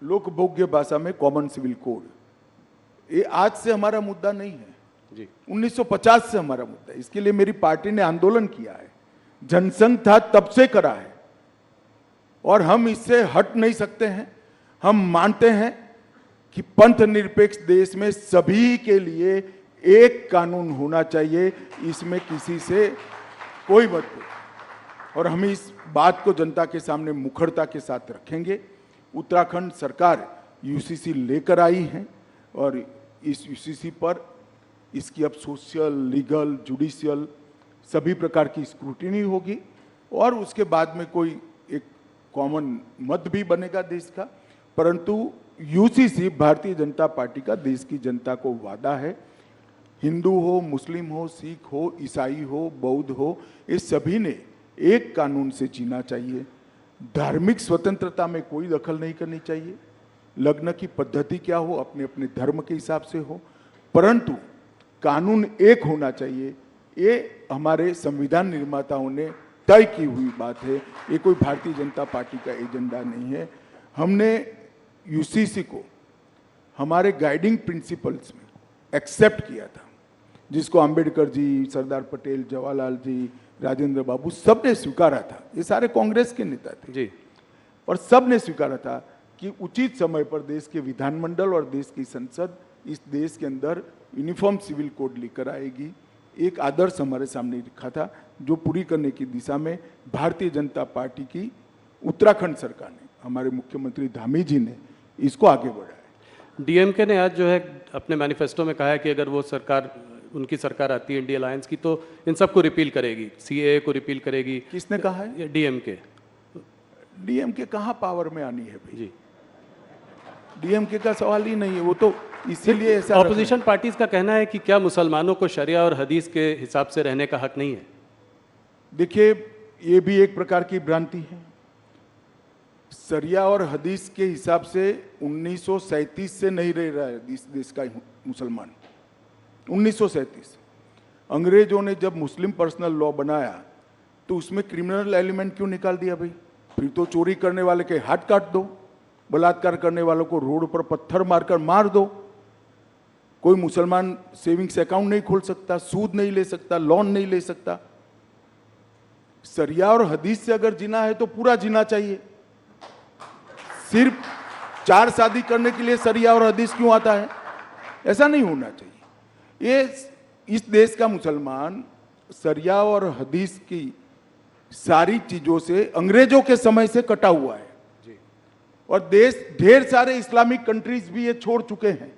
लोकभोग्य भाषा में कॉमन सिविल कोड, ये आज से हमारा मुद्दा नहीं है जी। 1950 से हमारा मुद्दा है। इसके लिए मेरी पार्टी ने आंदोलन किया है, जनसंघ था तब से करा है, और हम इससे हट नहीं सकते हैं। हम मानते हैं कि पंथ निरपेक्ष देश में सभी के लिए एक कानून होना चाहिए, इसमें किसी से कोई मतभेद, और हम इस बात को जनता के सामने मुखरता के साथ रखेंगे। उत्तराखंड सरकार यूसीसी लेकर आई है, और इस यूसीसी पर इसकी अब सोशल, लीगल, जुडिशियल सभी प्रकार की स्क्रूटिनी होगी, और उसके बाद में कोई एक कॉमन मत भी बनेगा देश का। परंतु यूसीसी भारतीय जनता पार्टी का देश की जनता को वादा है। हिंदू हो, मुस्लिम हो, सिख हो, ईसाई हो, बौद्ध हो, ये सभी ने एक कानून से जीना चाहिए। धार्मिक स्वतंत्रता में कोई दखल नहीं करनी चाहिए। लग्न की पद्धति क्या हो, अपने अपने धर्म के हिसाब से हो, परंतु कानून एक होना चाहिए। ये हमारे संविधान निर्माताओं ने तय की हुई बात है, ये कोई भारतीय जनता पार्टी का एजेंडा नहीं है। हमने यूसीसी को हमारे गाइडिंग प्रिंसिपल्स में एक्सेप्ट किया था, जिसको अंबेडकर जी, सरदार पटेल, जवाहरलाल जी, राजेंद्र बाबू सब ने स्वीकारा था। ये सारे कांग्रेस के नेता थे जी, और सब ने स्वीकारा था कि उचित समय पर देश के विधानमंडल और देश की संसद इस देश के अंदर यूनिफॉर्म सिविल कोड लेकर आएगी। एक आदर्श हमारे सामने रखा था, जो पूरी करने की दिशा में भारतीय जनता पार्टी की उत्तराखंड सरकार ने, हमारे मुख्यमंत्री धामी जी ने इसको आगे बढ़ाया। डीएमके ने आज जो है अपने मैनिफेस्टो में कहा है कि अगर वो सरकार, उनकी सरकार आती है इंडिया अलायंस की, तो इन सबको रिपील करेगी, सीएए को रिपील करेगी। किसने कहा है? डीएमके। डीएमके कहाँ पावर में आनी है भाई? जी, डीएमके का सवाल ही नहीं है, वो तो इसीलिए ऐसा ऑपोजिशन पार्टीज का कहना है कि क्या मुसलमानों को शरिया और हदीस के हिसाब से रहने का हक नहीं है? देखिए, ये भी एक प्रकार की भ्रांति है। शरिया और हदीस के हिसाब से 1937 से नहीं रह रहा है इस देश का मुसलमान। 1937 अंग्रेजों ने जब मुस्लिम पर्सनल लॉ बनाया तो उसमें क्रिमिनल एलिमेंट क्यों निकाल दिया भाई? फिर तो चोरी करने वाले के हाथ काट दो, बलात्कार करने वालों को रोड पर पत्थर मारकर मार दो। कोई मुसलमान सेविंग्स अकाउंट नहीं खोल सकता, सूद नहीं ले सकता, लोन नहीं ले सकता। शरिया और हदीस से अगर जीना है तो पूरा जीना चाहिए। सिर्फ 4 शादी करने के लिए शरिया और हदीस क्यों आता है? ऐसा नहीं होना चाहिए। ये इस देश का मुसलमान शरिया और हदीस की सारी चीजों से अंग्रेजों के समय से कटा हुआ है जी। और देश ढेर सारे इस्लामिक कंट्रीज भी ये छोड़ चुके हैं।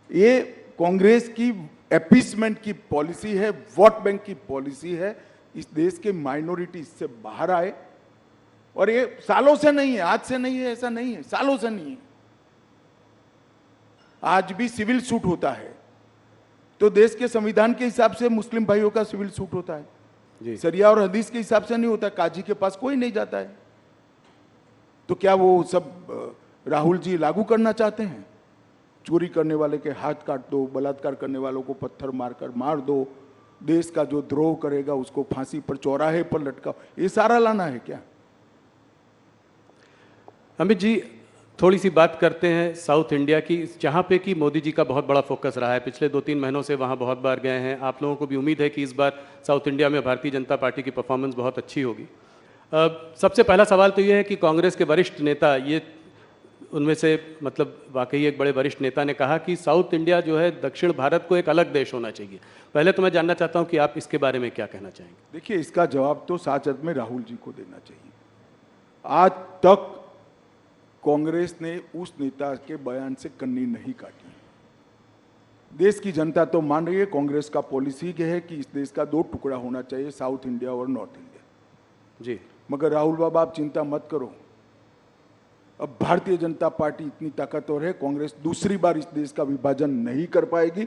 ये कांग्रेस की एपीसमेंट की पॉलिसी है, वोट बैंक की पॉलिसी है, इस देश के माइनॉरिटी इससे बाहर आए। और ये सालों से नहीं है, आज से नहीं है, ऐसा नहीं है, सालों से नहीं है। आज भी सिविल सूट होता है तो देश के संविधान के हिसाब से मुस्लिम भाइयों का सिविल सूट होता है जी। शरिया और हदीस के हिसाब से नहीं होता। काजी के पास कोई नहीं जाता है। तो क्या वो सब राहुल जी लागू करना चाहते हैं? चोरी करने वाले के हाथ काट दो, बलात्कार करने वालों को पत्थर मारकर मार दो, देश का जो द्रोह करेगा उसको फांसी पर चौराहे पर लटकाओ, ये सारा लाना है क्या? अमित जी, थोड़ी सी बात करते हैं साउथ इंडिया की, जहाँ पे कि मोदी जी का बहुत बड़ा फोकस रहा है। पिछले 2-3 महीनों से वहाँ बहुत बार गए हैं। आप लोगों को भी उम्मीद है कि इस बार साउथ इंडिया में भारतीय जनता पार्टी की परफॉर्मेंस बहुत अच्छी होगी। सबसे पहला सवाल तो ये है कि कांग्रेस के वरिष्ठ नेता, ये उनमें से मतलब वाकई एक बड़े वरिष्ठ नेता ने कहा कि साउथ इंडिया जो है दक्षिण भारत को एक अलग देश होना चाहिए। पहले तो मैं जानना चाहता हूँ कि आप इसके बारे में क्या कहना चाहेंगे? देखिए, इसका जवाब तो सच अर्थ में राहुल जी को देना चाहिए। आज तक कांग्रेस ने उस नेता के बयान से कन्नी नहीं काटी। देश की जनता तो मान रही है, कांग्रेस का पॉलिसी है कि इस देश का 2 टुकड़ा होना चाहिए, साउथ इंडिया और नॉर्थ इंडिया जी। मगर राहुल बाबा, आप चिंता मत करो। अब भारतीय जनता पार्टी इतनी ताकतवर है, कांग्रेस दूसरी बार इस देश का विभाजन नहीं कर पाएगी।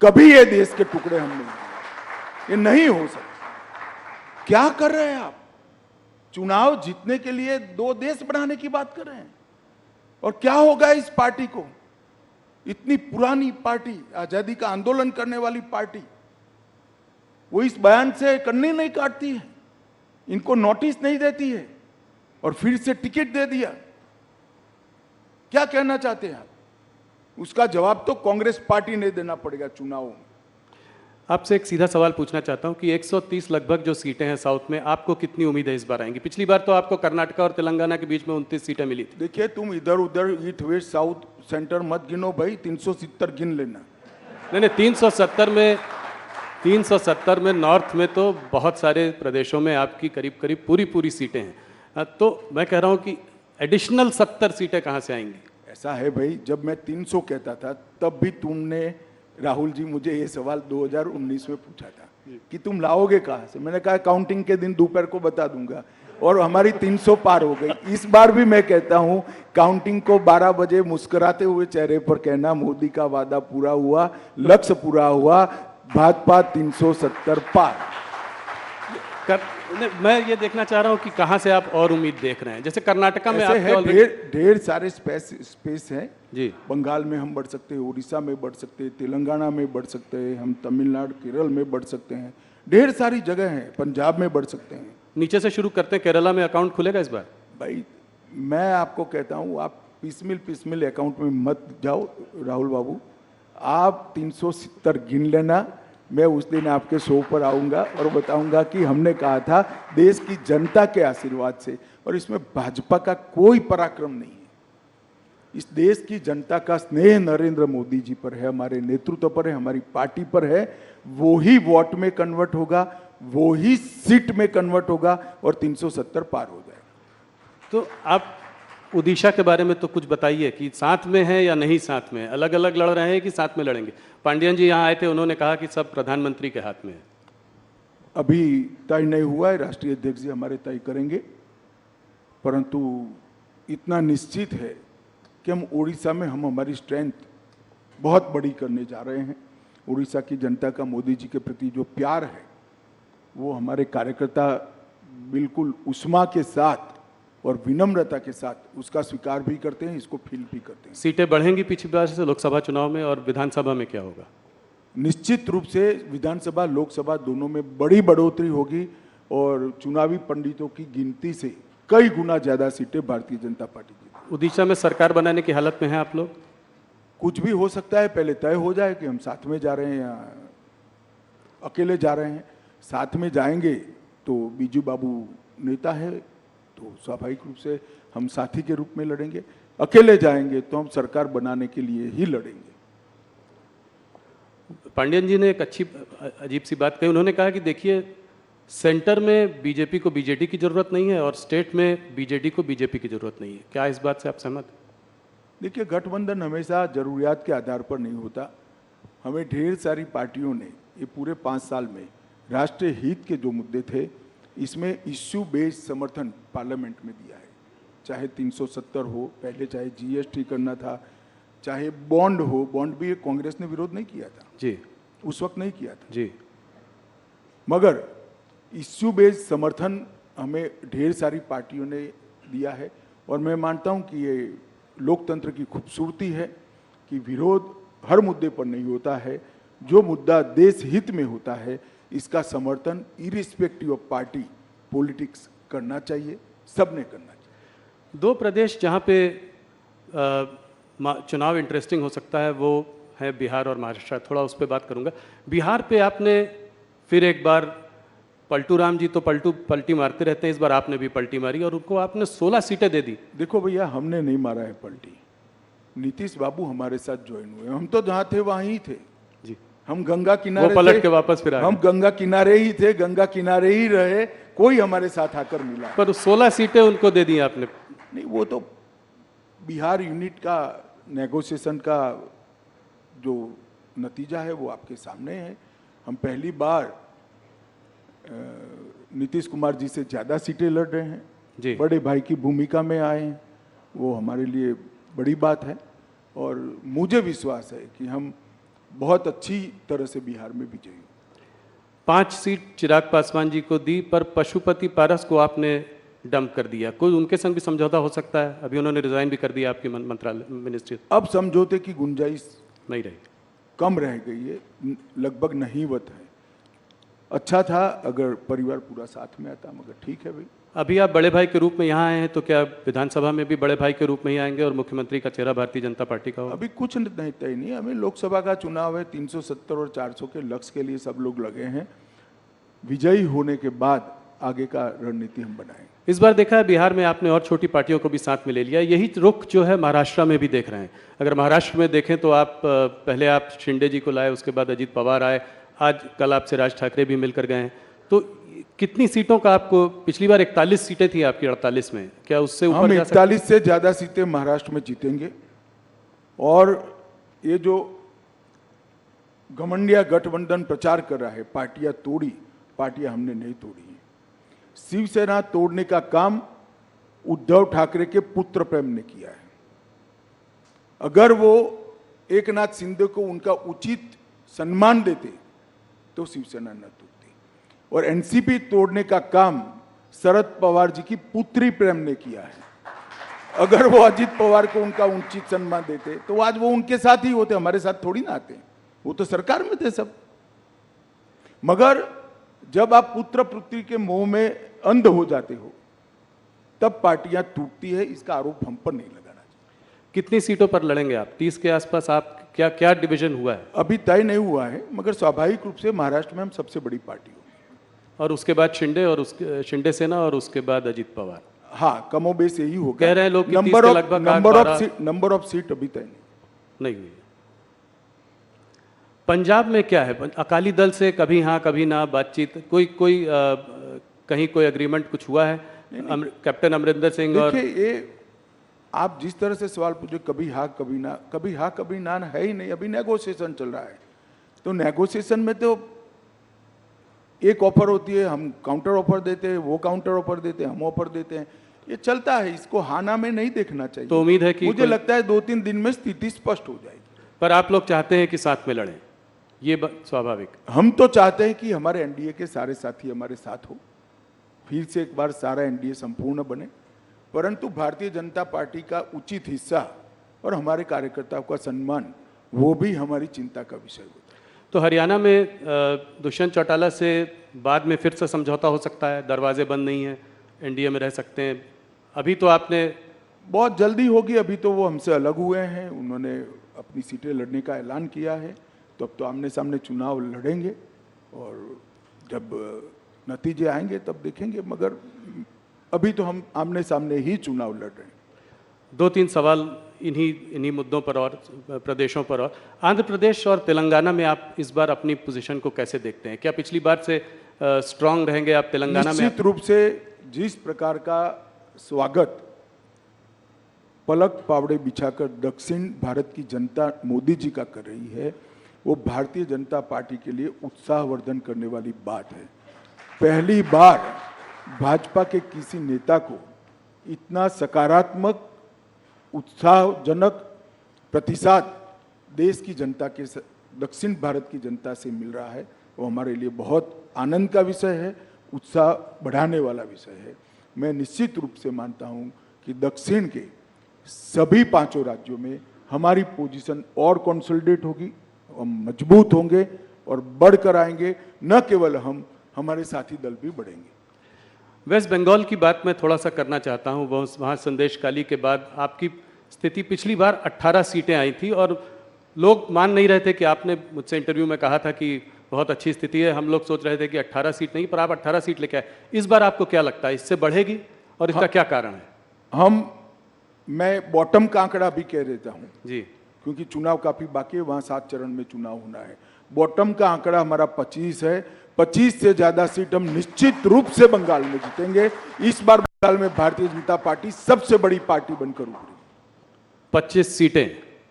कभी ये देश के टुकड़े हम नहीं होंगे, ये नहीं हो सकता। क्या कर रहे हैं आप? चुनाव जीतने के लिए 2 देश बनाने की बात कर रहे हैं। और क्या होगा इस पार्टी को? इतनी पुरानी पार्टी, आजादी का आंदोलन करने वाली पार्टी, वो इस बयान से कन्नी नहीं काटती है, इनको नोटिस नहीं देती है और फिर से टिकट दे दिया। क्या कहना चाहते हैं आप? उसका जवाब तो कांग्रेस पार्टी ने देना पड़ेगा चुनावों में। आपसे एक सीधा सवाल पूछना चाहता हूं कि 130 लगभग जो सीटें हैं साउथ में, आपको कितनी उम्मीद है इस बार आएंगी? पिछली बार तो आपको कर्नाटका और तेलंगाना के बीच में 29 सीटें मिली थी। देखिए, तुम इधर उधर ईस्ट वेस्ट साउथ सेंटर मत गिनो भाई, 370 गिन लेना। नहीं, 370 में नॉर्थ में तो बहुत सारे प्रदेशों में आपकी करीब करीब पूरी सीटें हैं। तो मैं कह रहा हूं कि एडिशनल 70 सीटें कहां से आएंगी? ऐसा है भाई, जब मैं 300 कहता था तब भी तुमने, राहुल जी, मुझे ये सवाल 2019 में पूछा था कि तुम लाओगे कहां से। मैंने कहा काउंटिंग के दिन दोपहर को बता दूंगा, और हमारी 300 पार हो गई। इस बार भी मैं कहता हूं, काउंटिंग को 12 बजे मुस्कुराते हुए चेहरे पर कहना, मोदी का वादा पूरा हुआ, लक्ष्य पूरा हुआ, भाजपा 370 पार। मैं ये देखना चाह रहा हूं कि कहां से आप और उम्मीद देख रहे हैं। जैसे कर्नाटका में आपके ढेर सारे स्पेस है जी। बंगाल में हम बढ़ सकते हैं, उड़ीसा में बढ़ सकते हैं, तेलंगाना में बढ़ सकते हैं, हम तमिलनाडु केरल में बढ़ सकते हैं, ढेर सारी जगह हैं, पंजाब में बढ़ सकते हैं। नीचे से शुरू करते हैं, केरला में अकाउंट खुलेगा इस बार? भाई, मैं आपको कहता हूं, आप पिसमिल अकाउंट में मत जाओ राहुल बाबू। आप 370 गिन लेना, मैं उस दिन आपके शो पर आऊंगा और बताऊंगा कि हमने कहा था देश की जनता के आशीर्वाद से, और इसमें भाजपा का कोई पराक्रम नहीं है। इस देश की जनता का स्नेह नरेंद्र मोदी जी पर है, हमारे नेतृत्व पर है, हमारी पार्टी पर है। वो ही वोट में कन्वर्ट होगा, वो ही सीट में कन्वर्ट होगा और 370 पार हो जाएगा। तो आप उड़ीसा के बारे में तो कुछ बताइए कि साथ में है या नहीं साथ में, अलग अलग लड़ रहे हैं कि साथ में लड़ेंगे? पांडियन जी यहाँ आए थे, उन्होंने कहा कि सब प्रधानमंत्री के हाथ में है। अभी तय नहीं हुआ है, राष्ट्रीय अध्यक्ष जी हमारे तय करेंगे, परंतु इतना निश्चित है कि हम उड़ीसा में हमारी स्ट्रेंथ बहुत बड़ी करने जा रहे हैं। उड़ीसा की जनता का मोदी जी के प्रति जो प्यार है, वो हमारे कार्यकर्ता बिल्कुल उष्मा के साथ और विनम्रता के साथ उसका स्वीकार भी करते हैं, इसको फील भी करते हैं। सीटें बढ़ेंगी पिछली बार से लोकसभा चुनाव में, और विधानसभा में क्या होगा? निश्चित रूप से विधानसभा लोकसभा दोनों में बड़ी बढ़ोतरी होगी, और चुनावी पंडितों की गिनती से कई गुना ज्यादा सीटें भारतीय जनता पार्टी जीतेगी। उड़ीसा में सरकार बनाने की हालत में हैं आप लोग? कुछ भी हो सकता है, पहले तय हो जाए कि हम साथ में जा रहे हैं या अकेले जा रहे हैं। साथ में जाएंगे तो बीजू बाबू नेता है, तो स्वाभाविक रूप से हम साथी के रूप में लड़ेंगे। अकेले जाएंगे तो हम सरकार बनाने के लिए ही लड़ेंगे। पांडियन जी ने एक अच्छी अजीब सी बात कही। उन्होंने कहा कि देखिए, सेंटर में बीजेपी को बीजेडी की जरूरत नहीं है और स्टेट में बीजेडी को बीजेपी की जरूरत नहीं है। क्या इस बात से आप सहमत हैं? देखिए, गठबंधन हमेशा जरूरियात के आधार पर नहीं होता। हमें ढेर सारी पार्टियों ने ये पूरे 5 साल में राष्ट्रीय हित के जो मुद्दे थे, इसमें इश्यू बेस्ड समर्थन पार्लियामेंट में दिया है। चाहे 370 हो, पहले चाहे जीएसटी करना था, चाहे बॉन्ड हो, बॉन्ड भी कांग्रेस ने विरोध नहीं किया था जी उस वक्त, नहीं किया था जी। मगर इश्यू बेस्ड समर्थन हमें ढेर सारी पार्टियों ने दिया है। और मैं मानता हूं कि ये लोकतंत्र की खूबसूरती है कि विरोध हर मुद्दे पर नहीं होता है। जो मुद्दा देश हित में होता है, इसका समर्थन इरिस्पेक्टिव ऑफ पार्टी पॉलिटिक्स करना चाहिए, सबने करना चाहिए। दो प्रदेश जहाँ पे चुनाव इंटरेस्टिंग हो सकता है वो है बिहार और महाराष्ट्र। थोड़ा उस पर बात करूँगा। बिहार पे आपने फिर एक बार, पलटू राम जी तो पलटी मारते रहते हैं, इस बार आपने भी पलटी मारी और उनको आपने 16 सीटें दे दी। देखो भैया, हमने नहीं मारा है पलटी, नीतीश बाबू हमारे साथ ज्वाइन हुए। हम तो जहाँ थे वहाँ ही थे जी। हम गंगा किनारे वो पलट थे, के वापस फिर आए। हम गंगा किनारे ही थे, गंगा किनारे ही रहे, कोई हमारे साथ आकर मिला पर 16 सीटें उनको दे दी आपने। नहीं। वो तो बिहार यूनिट का नेगोशिएशन का जो नतीजा है वो आपके सामने है। हम पहली बार नीतीश कुमार जी से ज़्यादा सीटें लड़ रहे हैं जी। बड़े भाई की भूमिका में आए हैं, वो हमारे लिए बड़ी बात है। और मुझे विश्वास है कि हम बहुत अच्छी तरह से बिहार में विजयी हों। 5 सीट चिराग पासवान जी को दी, पर पशुपति पारस को आपने डंप कर दिया। कोई उनके संग भी समझौता हो सकता है? अभी उन्होंने रिजाइन भी कर दिया आपकी मंत्रालय मिनिस्ट्री। अब समझौते की गुंजाइश नहीं रही, कम रह गई है, लगभग नहींवत है। अच्छा था अगर परिवार पूरा साथ में आता, मगर ठीक है भाई। अभी आप बड़े भाई के रूप में यहाँ आए हैं, तो क्या विधानसभा में भी बड़े भाई के रूप में ही आएंगे और मुख्यमंत्री का चेहरा भारतीय जनता पार्टी का होगा? अभी कुछ नहीं तय नहीं। हमें लोकसभा का चुनाव है, 370 और 400 के लक्ष्य के लिए सब लोग लगे हैं। विजयी होने के बाद आगे का रणनीति हम बनाएंगे। इस बार देखा है बिहार में आपने और छोटी पार्टियों को भी साथ में ले लिया। यही रुख जो है महाराष्ट्र में भी देख रहे हैं। अगर महाराष्ट्र में देखें तो आप पहले आप शिंदे जी को लाए, उसके बाद अजीत पवार आए, आज कल आपसे राज ठाकरे भी मिलकर गए हैं। तो कितनी सीटों का आपको, पिछली बार 41 सीटें थी आपकी 48 में, क्या उससे ऊपर हम जा सकते हैं? 41 से ज्यादा सीटें महाराष्ट्र में जीतेंगे। और ये जो घमंडिया गठबंधन प्रचार कर रहा है, पार्टियां तोड़ी, पार्टियां हमने नहीं तोड़ी है। शिवसेना तोड़ने का काम उद्धव ठाकरे के पुत्र प्रेम ने किया है। अगर वो एक नाथ शिंदे को उनका उचित सम्मान देते तो शिवसेना न टूटती। और एनसीपी तोड़ने का काम शरद पवार जी की पुत्री प्रेम ने किया है। अगर वो अजीत पवार को उनका उचित सम्मान देते तो आज वो उनके साथ ही होते, हमारे साथ थोड़ी ना आते। वो तो सरकार में थे सब। मगर जब आप पुत्र पुत्री के मोह में अंध हो जाते हो तब पार्टियां टूटती है। इसका आरोप हम पर नहीं लगाना चाहिए। कितनी सीटों पर लड़ेंगे आप? 30 के आसपास आप, क्या क्या डिवीजन हुआ है? अभी तय नहीं हुआ है, मगर स्वाभाविक रूप से महाराष्ट्र में हम सबसे बड़ी पार्टी होगी। और उसके बाद शिंदे, और उसके शिंदे सेना, और उसके बाद अजीत पवार। हाँ, कमोबेश यही होगा। कह रहे हैं लोग कि 30 नंबर के ऑफ लगभग नंबर ऑफ सीट अभी तय नहीं हुई। पंजाब में क्या है? अकाली दल से कभी हाँ कभी ना बातचीत, कोई कहीं कोई एग्रीमेंट कुछ हुआ है? कैप्टन अमरिंदर सिंह और देखिए, ये आप जिस तरह से सवाल पूछे, कभी हाँ कभी ना है ही नहीं। अभी नेगोशिएशन चल रहा है। तो नेगोशिएशन में तो एक ऑफर होती है, हम काउंटर ऑफर देते हैं, वो काउंटर ऑफर देते हैं, हम ऑफर देते हैं। ये चलता है, इसको हाना में नहीं देखना चाहिए। तो उम्मीद है कि मुझे लगता है 2-3 दिन में स्थिति स्पष्ट हो जाएगी। पर आप लोग चाहते हैं कि साथ में लड़ें, ये स्वाभाविक। हम तो चाहते हैं कि हमारे एनडीए के सारे साथी हमारे साथ हो, फिर से एक बार सारा एनडीए संपूर्ण बने। परंतु भारतीय जनता पार्टी का उचित हिस्सा और हमारे कार्यकर्ताओं का सम्मान, वो भी हमारी चिंता का विषय होता है। तो हरियाणा में दुष्यंत चौटाला से बाद में फिर से समझौता हो सकता है? दरवाजे बंद नहीं हैं, एनडीए में रह सकते हैं। अभी तो आपने, बहुत जल्दी होगी। अभी तो वो हमसे अलग हुए हैं, उन्होंने अपनी सीटें लड़ने का ऐलान किया है। तो अब तो आमने सामने चुनाव लड़ेंगे और जब नतीजे आएंगे तब देखेंगे। मगर अभी तो हम आमने सामने ही चुनाव लड़ रहे हैं। 2-3 सवाल इन्हीं मुद्दों पर और प्रदेशों पर। और आंध्र प्रदेश और तेलंगाना में आप इस बार अपनी पोजीशन को कैसे देखते हैं? क्या पिछली बार से स्ट्रांग रहेंगे आप तेलंगाना में? निश्चित रूप से जिस प्रकार का स्वागत पलक पावड़े बिछाकर दक्षिण भारत की जनता मोदी जी का कर रही है, वो भारतीय जनता पार्टी के लिए उत्साहवर्धन करने वाली बात है। पहली बार भाजपा के किसी नेता को इतना सकारात्मक उत्साहजनक प्रतिसाद देश की जनता के दक्षिण भारत की जनता से मिल रहा है, वो हमारे लिए बहुत आनंद का विषय है, उत्साह बढ़ाने वाला विषय है। मैं निश्चित रूप से मानता हूं कि दक्षिण के सभी 5 राज्यों में हमारी पोजीशन और कंसोलिडेट होगी, हम मजबूत होंगे और बढ़कर आएंगे। न केवल हम, हमारे साथी दल भी बढ़ेंगे। वेस्ट बंगाल की बात मैं थोड़ा सा करना चाहता हूँ। वहाँ संदेशकाली के बाद आपकी स्थिति पिछली बार 18 सीटें आई थी और लोग मान नहीं रहे थे कि आपने मुझसे इंटरव्यू में कहा था कि बहुत अच्छी स्थिति है। हम लोग सोच रहे थे कि 18 सीट नहीं, पर आप 18 सीट लेके आए। इस बार आपको क्या लगता है, इससे बढ़ेगी और इसका क्या कारण है? मैं बॉटम का आंकड़ा भी कह देता हूँ जी, क्योंकि चुनाव काफी बाकी है, वहाँ 7 चरण में चुनाव होना है। बॉटम का आंकड़ा हमारा 25 है। 25 से ज्यादा सीट हम निश्चित रूप से बंगाल में जीतेंगे। इस बार बंगाल में भारतीय जनता पार्टी सबसे बड़ी पार्टी बनकर उभरी। 25 सीटें,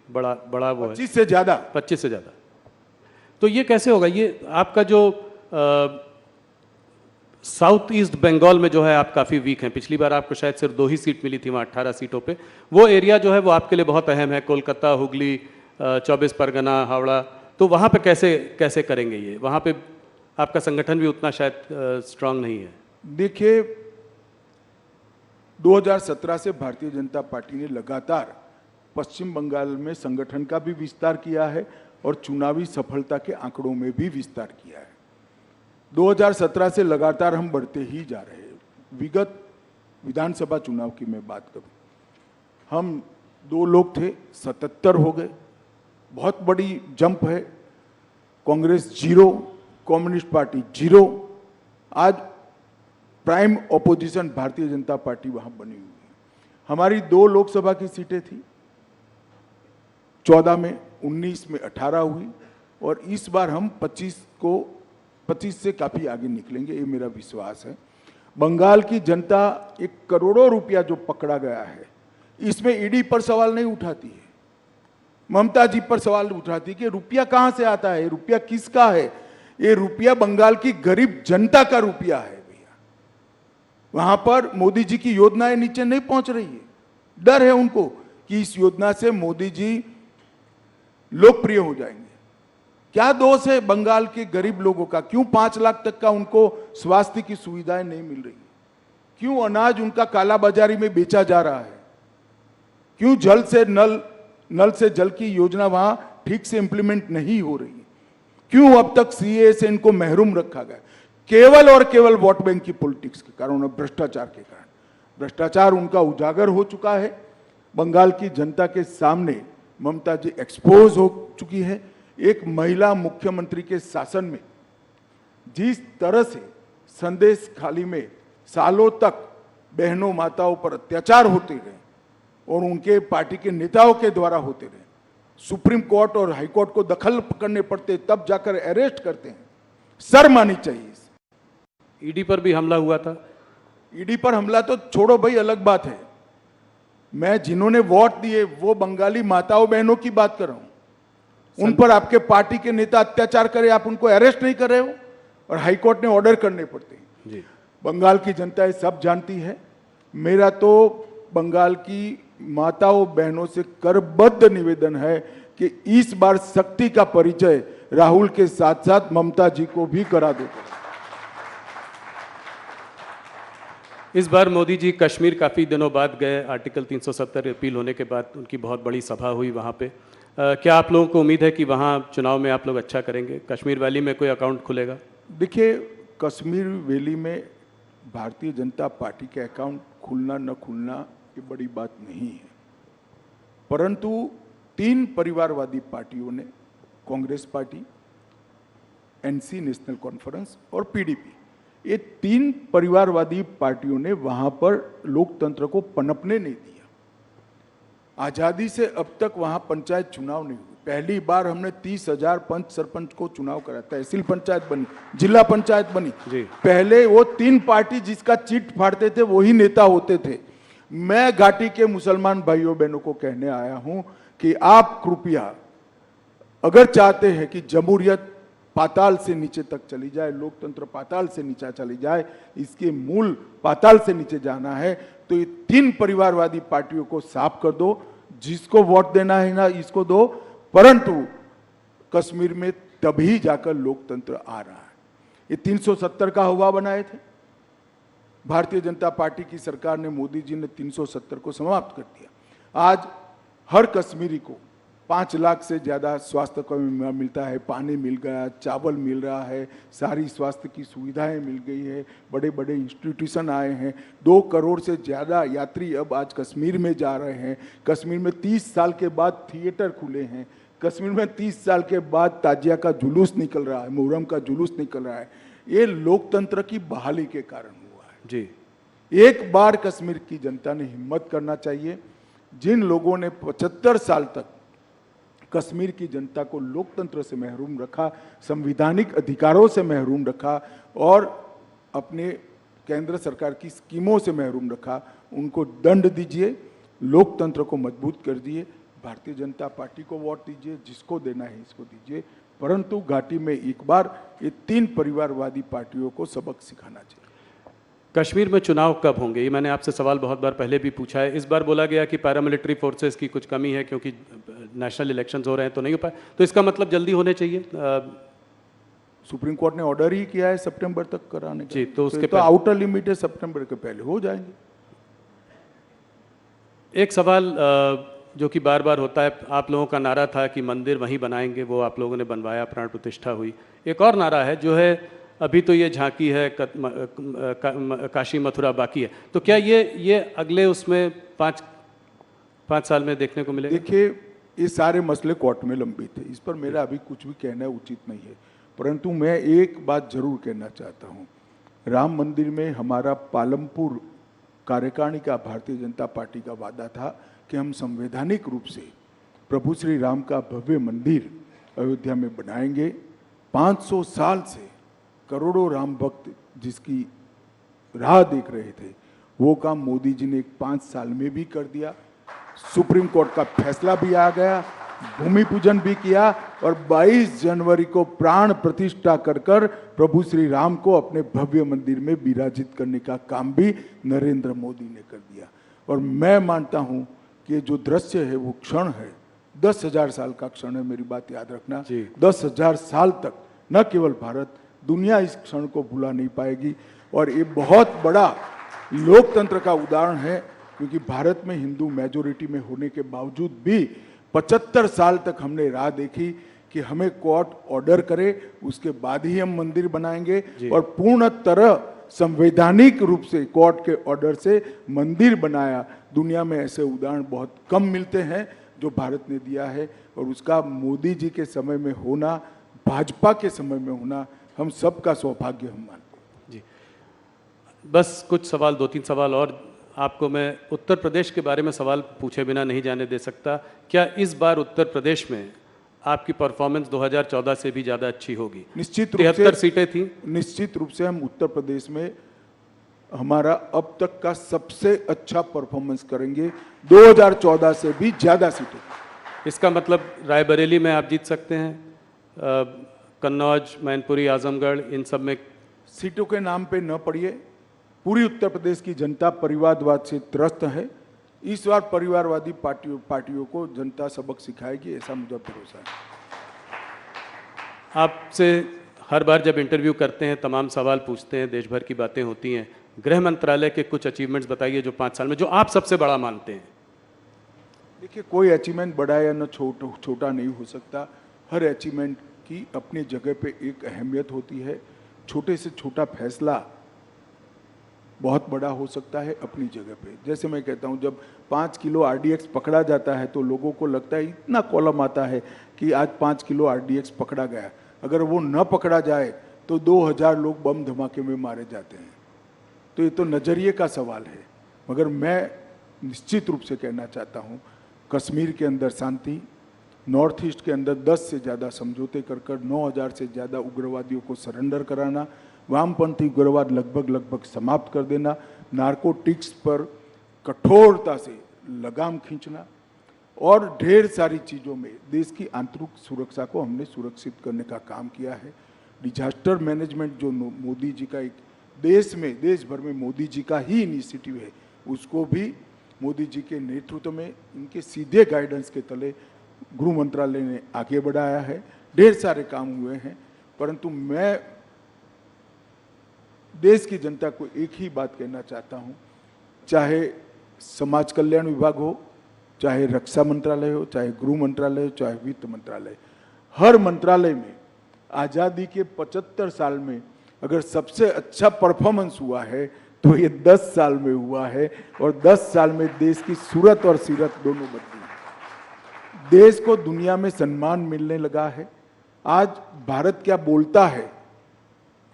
बड़ा वो है। 25 से ज्यादा। 25 से ज़्यादा। तो ये कैसे होगा? ये आपका जो साउथ ईस्ट बंगाल में जो है आप काफ़ी वीक हैं। पिछली बार आपको शायद सिर्फ 2 ही सीट मिली थी वहाँ 18 सीटों पे। वो एरिया जो है वो आपके लिए बहुत अहम है, कोलकाता, हुगली, 24 परगना, हावड़ा। तो वहाँ पे कैसे करेंगे ये? वहाँ पे आपका संगठन भी उतना शायद स्ट्रांग नहीं है। देखिए, 2017 से भारतीय जनता पार्टी ने लगातार पश्चिम बंगाल में संगठन का भी विस्तार किया है और चुनावी सफलता के आंकड़ों में भी विस्तार किया है। 2017 से लगातार हम बढ़ते ही जा रहे हैं। विगत विधानसभा चुनाव की मैं बात करूं, हम 2 लोग थे, 77 हो गए, बहुत बड़ी जंप है। Congress 0, communist party 0। आज prime opposition Bharatiya Janata party वहां बनी हुई है। हमारी 2 लोकसभा की सीटें थी, 14 में, 19 में 18 हुई और इस बार हम 25 से काफी आगे निकलेंगे, ये मेरा विश्वास है। बंगाल की जनता 1 करोड़ों रुपया जो पकड़ा गया है, इसमें ईडी पर सवाल नहीं उठाती है, ममता जी पर सवाल उठाती है कि रुपया कहां से आता है, रुपया किसका है। ये रुपया बंगाल की गरीब जनता का रुपया है भैया। वहां पर मोदी जी की योजनाएं नीचे नहीं पहुंच रही है। डर है उनको कि इस योजना से मोदी जी लोकप्रिय हो जाएंगे। क्या दोष है बंगाल के गरीब लोगों का? क्यों 5 लाख तक का उनको स्वास्थ्य की सुविधाएं नहीं मिल रही? क्यों अनाज उनका काला बाजारी में बेचा जा रहा है? क्यों नल से जल की योजना वहां ठीक से इंप्लीमेंट नहीं हो रही? क्यों अब तक सीए से इनको महरूम रखा गया? केवल और केवल वोट बैंक की पॉलिटिक्स के कारण, भ्रष्टाचार के कारण। भ्रष्टाचार उनका उजागर हो चुका है। बंगाल की जनता के सामने ममता जी एक्सपोज हो चुकी है। एक महिला मुख्यमंत्री के शासन में जिस तरह से संदेश खाली में सालों तक बहनों माताओं पर अत्याचार होते रहे और उनके पार्टी के नेताओं के द्वारा होते रहे, सुप्रीम कोर्ट और हाई कोर्ट को दखल करने पड़ते, तब जाकर अरेस्ट करते हैं। शर्म आनी चाहिए। ईडी पर भी हमला हुआ था। ईडी पर हमला तो छोड़ो भाई, अलग बात है। मैं जिन्होंने वोट दिए वो बंगाली माताओं बहनों की बात कर रहा हूं। उन पर आपके पार्टी के नेता अत्याचार करे, आप उनको अरेस्ट नहीं कर रहे हो और हाईकोर्ट ने ऑर्डर करने पड़ते हैं जी। बंगाल की जनता ये सब जानती है। मेरा तो बंगाल की माताओं बहनों से करबद्ध निवेदन है कि इस बार शक्ति का परिचय राहुल के साथ साथ ममता जी को भी करा दो। इस बार मोदी जी कश्मीर काफ़ी दिनों बाद गए। आर्टिकल 370 अपील होने के बाद उनकी बहुत बड़ी सभा हुई वहाँ पे। क्या आप लोगों को उम्मीद है कि वहाँ चुनाव में आप लोग अच्छा करेंगे? कश्मीर वैली में कोई अकाउंट खुलेगा? देखिए, कश्मीर वैली में भारतीय जनता पार्टी के अकाउंट खुलना न खुलना ये बड़ी बात नहीं है, परंतु 3 परिवारवादी पार्टियों ने, Congress party, NC national conference और पीडीपी, ये 3 परिवारवादी पार्टियों ने वहां पर लोकतंत्र को पनपने नहीं दिया। आजादी से अब तक वहां पंचायत चुनाव नहीं हुए। पहली बार हमने 30,000 पंच सरपंच को चुनाव करा, तहसील पंचायत बनी, जिला पंचायत बनी जी। पहले वो 3 पार्टी जिसका चिट फाड़ते थे वही नेता होते थे। मैं घाटी के मुसलमान भाइयों बहनों को कहने आया हूं कि आप कृपया अगर चाहते हैं कि जमहूरियत पाताल से नीचे तक चली जाए, लोकतंत्र पाताल से नीचे चली जाए, इसके मूल पाताल से नीचे जाना है, तो ये 3 परिवारवादी पार्टियों को साफ कर दो। जिसको वोट देना है ना इसको दो, परंतु कश्मीर में तभी जाकर लोकतंत्र आ रहा है। ये 370 का हवा बनाए थे भारतीय जनता पार्टी की सरकार ने, मोदी जी ने 370 को समाप्त कर दिया। आज हर कश्मीरी को 5 लाख से ज्यादा स्वास्थ्य को मिलता है, पानी मिल गया, चावल मिल रहा है, सारी स्वास्थ्य की सुविधाएं मिल गई है, बड़े बड़े इंस्टीट्यूशन आए हैं, 2 करोड़ से ज्यादा यात्री अब आज कश्मीर में जा रहे हैं। कश्मीर में 30 साल के बाद थिएटर खुले हैं, कश्मीर में 30 साल के बाद ताजिया का जुलूस निकल रहा है, मुहर्रम का जुलूस निकल रहा है। ये लोकतंत्र की बहाली के कारण हुआ है जी। एक बार कश्मीर की जनता ने हिम्मत करना चाहिए। जिन लोगों ने 75 साल तक कश्मीर की जनता को लोकतंत्र से महरूम रखा, संवैधानिक अधिकारों से महरूम रखा और अपने केंद्र सरकार की स्कीमों से महरूम रखा, उनको दंड दीजिए, लोकतंत्र को मजबूत कर दिए। भारतीय जनता पार्टी को वोट दीजिए, जिसको देना है इसको दीजिए, परंतु घाटी में एक बार ये 3 परिवारवादी पार्टियों को सबक सिखाना चाहिए। कश्मीर में चुनाव कब होंगे, ये मैंने आपसे सवाल बहुत बार पहले भी पूछा है। इस बार बोला गया कि पैरामिलिट्री फोर्सेस की कुछ कमी है क्योंकि नेशनल इलेक्शंस हो रहे हैं तो नहीं हो पाए, तो इसका मतलब जल्दी होने चाहिए। सुप्रीम कोर्ट ने ऑर्डर ही किया है सितंबर तक कराने का। जी, तो उसके तो आउटर लिमिट है, सितंबर के पहले हो जाएंगे। एक सवाल जो कि बार बार होता है, आप लोगों का नारा था कि मंदिर वहीं बनाएंगे, वो आप लोगों ने बनवाया, प्राण प्रतिष्ठा हुई। एक और नारा है जो है अभी तो ये झांकी है, काशी मथुरा बाकी है, तो क्या ये अगले उसमें 5 साल में देखने को मिलेगा? देखिए, ये सारे मसले कोर्ट में लंबित है, इस पर मेरा अभी कुछ भी कहना उचित नहीं है, परंतु मैं एक बात जरूर कहना चाहता हूँ। राम मंदिर में हमारा पालमपुर कार्यकारिणी का भारतीय जनता पार्टी का वादा था कि हम संवैधानिक रूप से प्रभु श्री राम का भव्य मंदिर अयोध्या में बनाएंगे। 500 साल से करोड़ों राम भक्त जिसकी राह देख रहे थे, वो काम मोदी जी ने 5 साल में भी कर दिया। सुप्रीम कोर्ट का फैसला भी आ गया, भूमि पूजन भी किया और 22 जनवरी को प्राण प्रतिष्ठा कर प्रभु श्री राम को अपने भव्य मंदिर में विराजित करने का काम भी नरेंद्र मोदी ने कर दिया। और मैं मानता हूं कि जो दृश्य है वो क्षण है, 10,000 साल का क्षण है, मेरी बात याद रखना। 10,000 साल तक न केवल भारत, दुनिया इस क्षण को भुला नहीं पाएगी। और ये बहुत बड़ा लोकतंत्र का उदाहरण है, क्योंकि भारत में हिंदू मेजोरिटी में होने के बावजूद भी 75 साल तक हमने राह देखी कि हमें कोर्ट ऑर्डर करे, उसके बाद ही हम मंदिर बनाएंगे। और पूर्ण तरह संवैधानिक रूप से कोर्ट के ऑर्डर से मंदिर बनाया। दुनिया में ऐसे उदाहरण बहुत कम मिलते हैं जो भारत ने दिया है, और उसका मोदी जी के समय में होना, भाजपा के समय में होना, हम सबका सौभाग्य हम मानते हैं। जी, बस कुछ सवाल, 2-3 सवाल और आपको मैं उत्तर प्रदेश के बारे में सवाल पूछे बिना नहीं जाने दे सकता। क्या इस बार उत्तर प्रदेश में आपकी परफॉर्मेंस 2014 से भी ज़्यादा अच्छी होगी? निश्चित रूप से 73 सीटें थी। निश्चित रूप से हम उत्तर प्रदेश में हमारा अब तक का सबसे अच्छा परफॉर्मेंस करेंगे, 2014 से भी ज़्यादा सीटें। इसका मतलब रायबरेली में आप जीत सकते हैं, कन्नौज, मैनपुरी, आजमगढ़, इन सब में? सीटों के नाम पे न पड़िए, पूरी उत्तर प्रदेश की जनता परिवारवाद से त्रस्त है। इस बार परिवारवादी पार्टियों को जनता सबक सिखाएगी, ऐसा मुझे भरोसा है। आपसे हर बार जब इंटरव्यू करते हैं तमाम सवाल पूछते हैं, देश भर की बातें होती हैं। गृह मंत्रालय के कुछ अचीवमेंट्स बताइए जो 5 साल में, जो आप सबसे बड़ा मानते हैं। देखिए, कोई अचीवमेंट बड़ा या न छोटा नहीं हो सकता। हर अचीवमेंट की अपनी जगह पे एक अहमियत होती है। छोटे से छोटा फैसला बहुत बड़ा हो सकता है अपनी जगह पे। जैसे मैं कहता हूँ, जब 5 किलो RDX पकड़ा जाता है तो लोगों को लगता है, इतना कॉलम आता है कि आज 5 किलो RDX पकड़ा गया। अगर वो न पकड़ा जाए तो 2000 लोग बम धमाके में मारे जाते हैं। तो ये तो नज़रिए का सवाल है। मगर मैं निश्चित रूप से कहना चाहता हूँ, कश्मीर के अंदर शांति, नॉर्थ ईस्ट के अंदर 10 से ज़्यादा समझौते कर 9000 से ज़्यादा उग्रवादियों को सरेंडर कराना, वामपंथी उग्रवाद लगभग समाप्त कर देना, नारकोटिक्स पर कठोरता से लगाम खींचना, और ढेर सारी चीज़ों में देश की आंतरिक सुरक्षा को हमने सुरक्षित करने का काम किया है। डिजास्टर मैनेजमेंट जो मोदी जी का एक देश भर में मोदी जी का ही इनिशिएटिव है, उसको भी मोदी जी के नेतृत्व में इनके सीधे गाइडेंस के तले गृह मंत्रालय ने आगे बढ़ाया है। ढेर सारे काम हुए हैं, परंतु मैं देश की जनता को एक ही बात कहना चाहता हूं, चाहे समाज कल्याण विभाग हो, चाहे रक्षा मंत्रालय हो, चाहे गृह मंत्रालय हो, चाहे वित्त मंत्रालय, हर मंत्रालय में आज़ादी के 75 साल में अगर सबसे अच्छा परफॉर्मेंस हुआ है तो ये 10 साल में हुआ है, और 10 साल में देश की सूरत और सीरत दोनों बदली। देश को दुनिया में सम्मान मिलने लगा है। आज भारत क्या बोलता है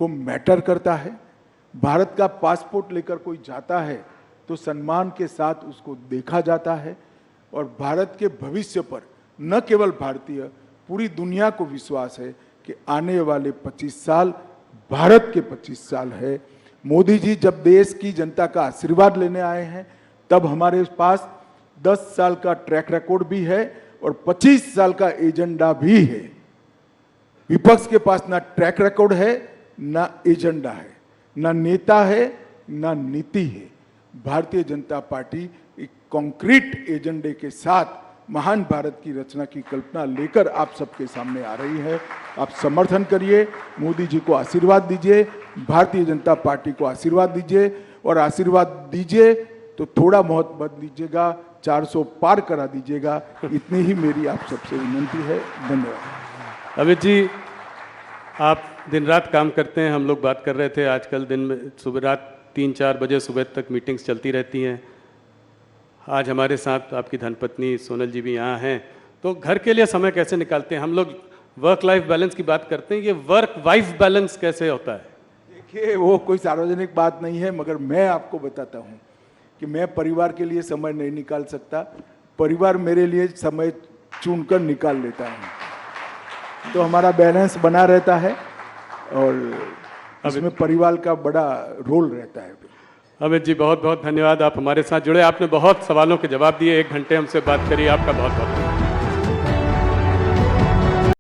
वो मैटर करता है। भारत का पासपोर्ट लेकर कोई जाता है तो सम्मान के साथ उसको देखा जाता है, और भारत के भविष्य पर न केवल भारतीय, पूरी दुनिया को विश्वास है कि आने वाले 25 साल भारत के 25 साल है। मोदी जी जब देश की जनता का आशीर्वाद लेने आए हैं, तब हमारे पास 10 साल का ट्रैक रिकॉर्ड भी है और 25 साल का एजेंडा भी है। विपक्ष के पास ना ट्रैक रिकॉर्ड है, ना एजेंडा है, ना नेता है, ना नीति है। भारतीय जनता पार्टी एक कॉन्क्रीट एजेंडे के साथ महान भारत की रचना की कल्पना लेकर आप सबके सामने आ रही है। आप समर्थन करिए, मोदी जी को आशीर्वाद दीजिए, भारतीय जनता पार्टी को आशीर्वाद दीजिए, और आशीर्वाद दीजिए तो थोड़ा बहुत मत दीजिएगा, 400 पार करा दीजिएगा। इतनी ही मेरी आप सबसे विनती है। धन्यवाद। अमित जी, आप दिन रात काम करते हैं। हम लोग बात कर रहे थे, आजकल दिन में सुबह रात 3-4 बजे सुबह तक मीटिंग्स चलती रहती हैं। आज हमारे साथ आपकी धर्मपत्नी सोनल जी भी यहाँ हैं, तो घर के लिए समय कैसे निकालते हैं? हम लोग वर्क लाइफ बैलेंस की बात करते हैं, ये वर्क वाइफ बैलेंस कैसे होता है? देखिए, वो कोई सार्वजनिक बात नहीं है, मगर मैं आपको बताता हूँ कि मैं परिवार के लिए समय नहीं निकाल सकता। परिवार मेरे लिए समय चुनकर निकाल लेता है, तो हमारा बैलेंस बना रहता है, और इसमें परिवार का बड़ा रोल रहता है। अमित जी, बहुत बहुत धन्यवाद, आप हमारे साथ जुड़े, आपने बहुत सवालों के जवाब दिए, 1 घंटे हमसे बात करी, आपका बहुत बहुत धन्यवाद।